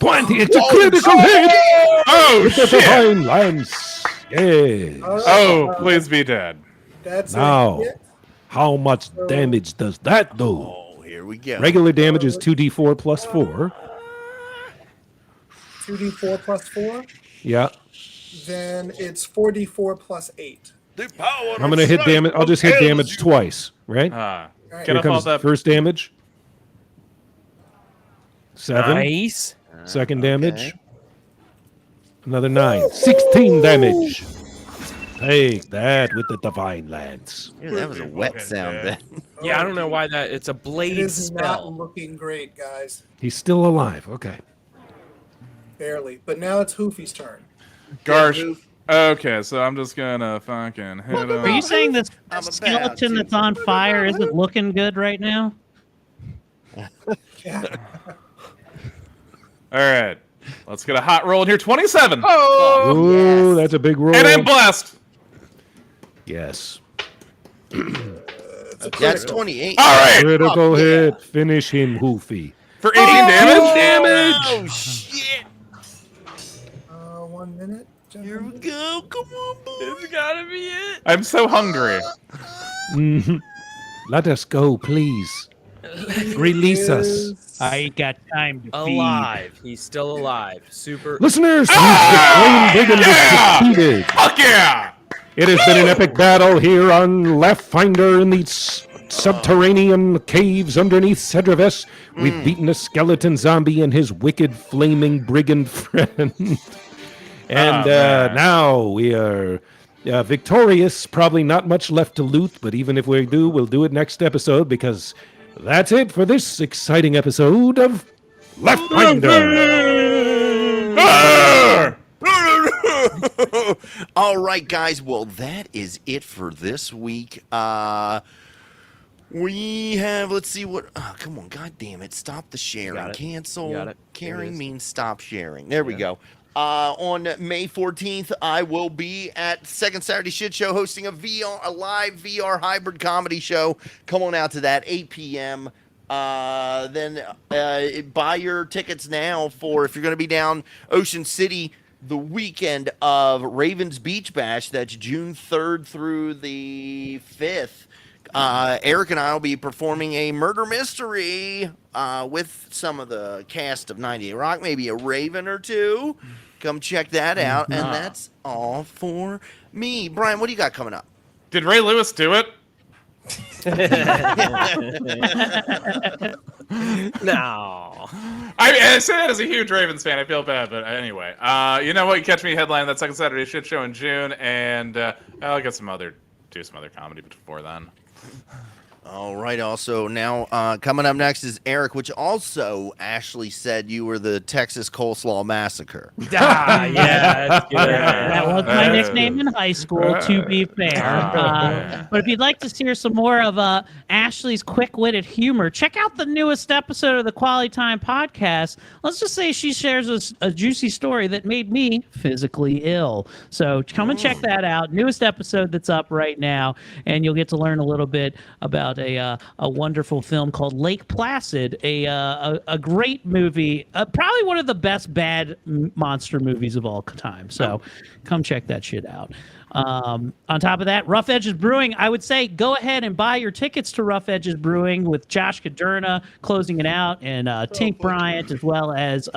20. It's a critical hit. Oh, It's a shit! Divine Lance. Yeah. Oh, please be dead. That's Now, a hit. how much damage does that do? Oh, here we go. Regular damage is 2d4 +4. 2d4 +4. Yeah. Then it's 4d4 +8. The power I'm going to hit damage. I'll just hit damage twice, right? All right. Get Here up off comes that. first damage. 7. Nice. Second damage. Another 9. 16 damage. Take that with the Divine Lance. Yeah, that was a wet sound then. Yeah, I don't know why that. It's a It blade is not spell. looking great, guys. He's still alive. Okay. Barely. But now it's Hoofy's turn. Garsh. Okay, so I'm just gonna fucking hit him. Are you saying this I'm about skeleton to. that's on fire isn't looking good right now? Yeah. All right, let's get a hot roll in here. 27. Ooh, that's a big roll. And I'm blessed. Yes. That's 28. All right, Critical hit. Finish him, Hoofy. for 18 damage. Damage. Oh, shit. 1 minute. Here we go. Come on, boys. It's gotta be it. I'm so hungry. Mhm. Let us go, please. Release us. I ain't got time to feed. Alive. He's still alive. Super. Listeners, the Flame Brigand yeah! is defeated. Fuck yeah! It has been an epic battle here on Laughfinder in these subterranean caves underneath Cedravus. We've beaten a skeleton zombie and his wicked flaming brigand friend. And man. now we are victorious. Probably not much left to loot, but even if we do, we'll do it next episode because that's it for this exciting episode of Laughfinder. All right, guys. Well, that is it for this week. We have, let's see what, come on, god damn it. Stop the sharing. got it. Cancel. You got it. Caring There it is. means stop sharing. There we go. On May 14th, I will be at Second Saturday Shit Show hosting a live VR hybrid comedy show. Come on out to that, 8 p.m. Then buy your tickets now for if you're going to be down Ocean City the weekend of Ravens Beach Bash. That's June 3rd through the 5th. Eric and I will be performing a murder mystery with some of the cast of 98 Rock, maybe a Raven or two. Come check that out. And that's all for me. Brian, what do you got coming up? Did Ray Lewis do it? No. I say that as a huge Ravens fan. I feel bad, but anyway. You know what? You catch me headlining that Second Saturday Shit Show in June, and I'll get do some other comedy before then. All right. Also, now coming up next is Eric, which also Ashley said you were the Texas Coleslaw Massacre. Yeah, that's good. That was my nickname in high school, to be fair. man. But if you'd like to hear some more of Ashley's quick-witted humor, check out the newest episode of the Quality Time podcast. Let's just say she shares a juicy story that made me physically ill. So come and check that out. Newest episode that's up right now, and you'll get to learn a little bit about a wonderful film called Lake Placid, a great movie, probably one of the best bad monster movies of all time. So come check that shit out. On top of that, Rough Edges Brewing, I would say go ahead and buy your tickets to Rough Edges Brewing with Josh Caderna closing it out and Tink Bryant as well as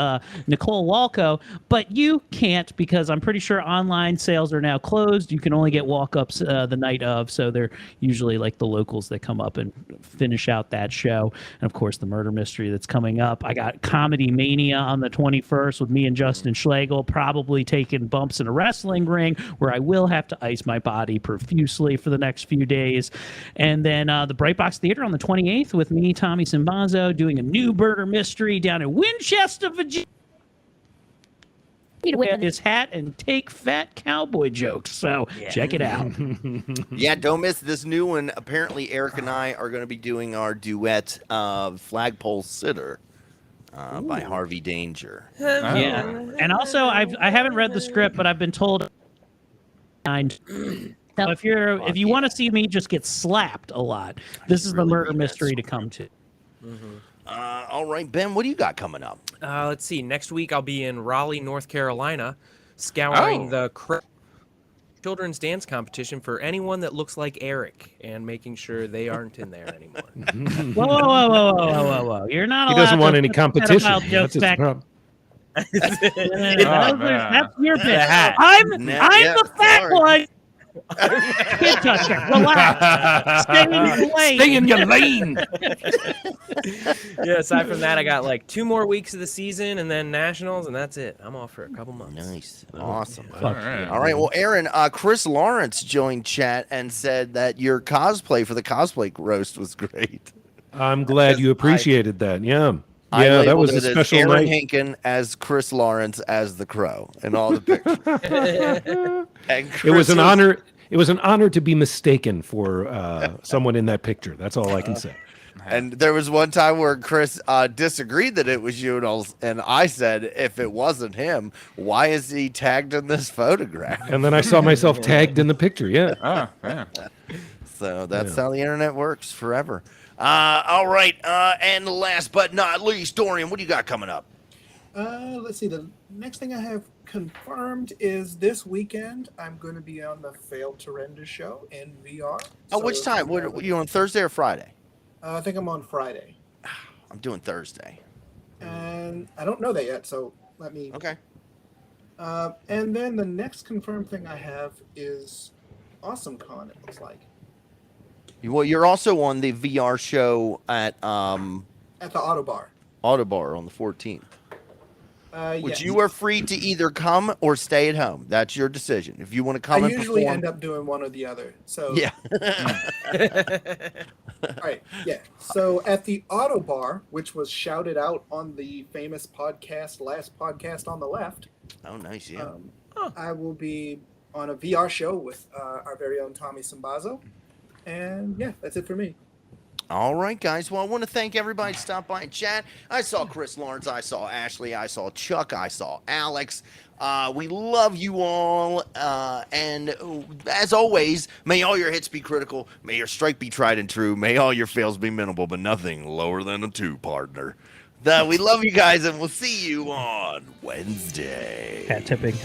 Nicole Walco. But you can't because I'm pretty sure online sales are now closed. You can only get walk-ups the night of, so they're usually like the locals that come up and finish out that show. And of course, the murder mystery that's coming up. I got Comedy Mania on the 21st with me and Justin Schlegel, probably taking bumps in a wrestling ring where I will have to ice my body profusely for the next few days. And then the Bright Box Theater on the 28th with me, Tommy Simbazo, doing a new murder mystery down in Winchester, Virginia. Wear his hat and take fat cowboy jokes. So check it out. Yeah, don't miss this new one. Apparently, Eric and I are going to be doing our duet Flagpole Sitter by Harvey Danger. Yeah. And also, I haven't read the script, but I've been told. So if you want to see me just get slapped a lot, this is the murder mystery to come to. All right, Ben, what do you got coming up? Let's see. Next week I'll be in Raleigh, North Carolina, scouring the children's dance competition for anyone that looks like Eric and making sure they aren't in there anymore. Whoa. You're not allowed He doesn't want to any put competition. pedophile jokes That's his back. problem. That's your bit. hat. I'm Yeah, the fat sorry. one. Kid toucher. Relax. Stay in your lane. Stay in your lane. Yeah, aside from that, I got like 2 more weeks of the season and then nationals, and that's it. I'm off for a couple months. Nice. Awesome. All right. All right. Well, Aaron, Chris Lawrence joined chat and said that your cosplay for the cosplay roast was great. I'm glad you appreciated that. Yeah. I Yeah, that labeled was a it as special Erin night. Hanker as Chris Lawrence as the Crow in all the pictures. And It Chris was an honor. It was an honor to be mistaken for someone in that picture. That's all I can say. And there was one time where Chris disagreed that it was you, and I said, if it wasn't him, why is he tagged in this photograph? And then I saw myself tagged in the picture. Yeah. Oh, yeah. So that's how the internet works forever. All right. And last but not least, Dorian, what do you got coming up? Let's see. The next thing I have confirmed is this weekend I'm going to be on the Failed to Render show in VR. Oh, which time? What, you on Thursday or Friday? I think I'm on Friday. I'm doing Thursday. And I don't know that yet, so let me. Okay. And then the next confirmed thing I have is AwesomeCon, it looks like. Well, you're also on the VR show at At the Autobar. Autobar on the 14th. Which Yes. you are free to either come or stay at home. That's your decision. If you want to come I and usually perform, end up doing one or the other. So yeah. All right, yeah. So at the Autobar, which was shouted out on the famous podcast, Last Podcast on the Left, Oh, nice. Yeah. I will be on a VR show with our very own Tommy Simbazo. And yeah, that's it for me. All right, guys. Well, I want to thank everybody that stopped by and chat. I saw Chris Lawrence. I saw Ashley. I saw Chuck. I saw Alex. We love you all. And as always, may all your hits be critical. May your strike be tried and true. May all your fails be minimal, but nothing lower than a 2, partner. We love you guys, and we'll see you on Wednesday. Cat tipping.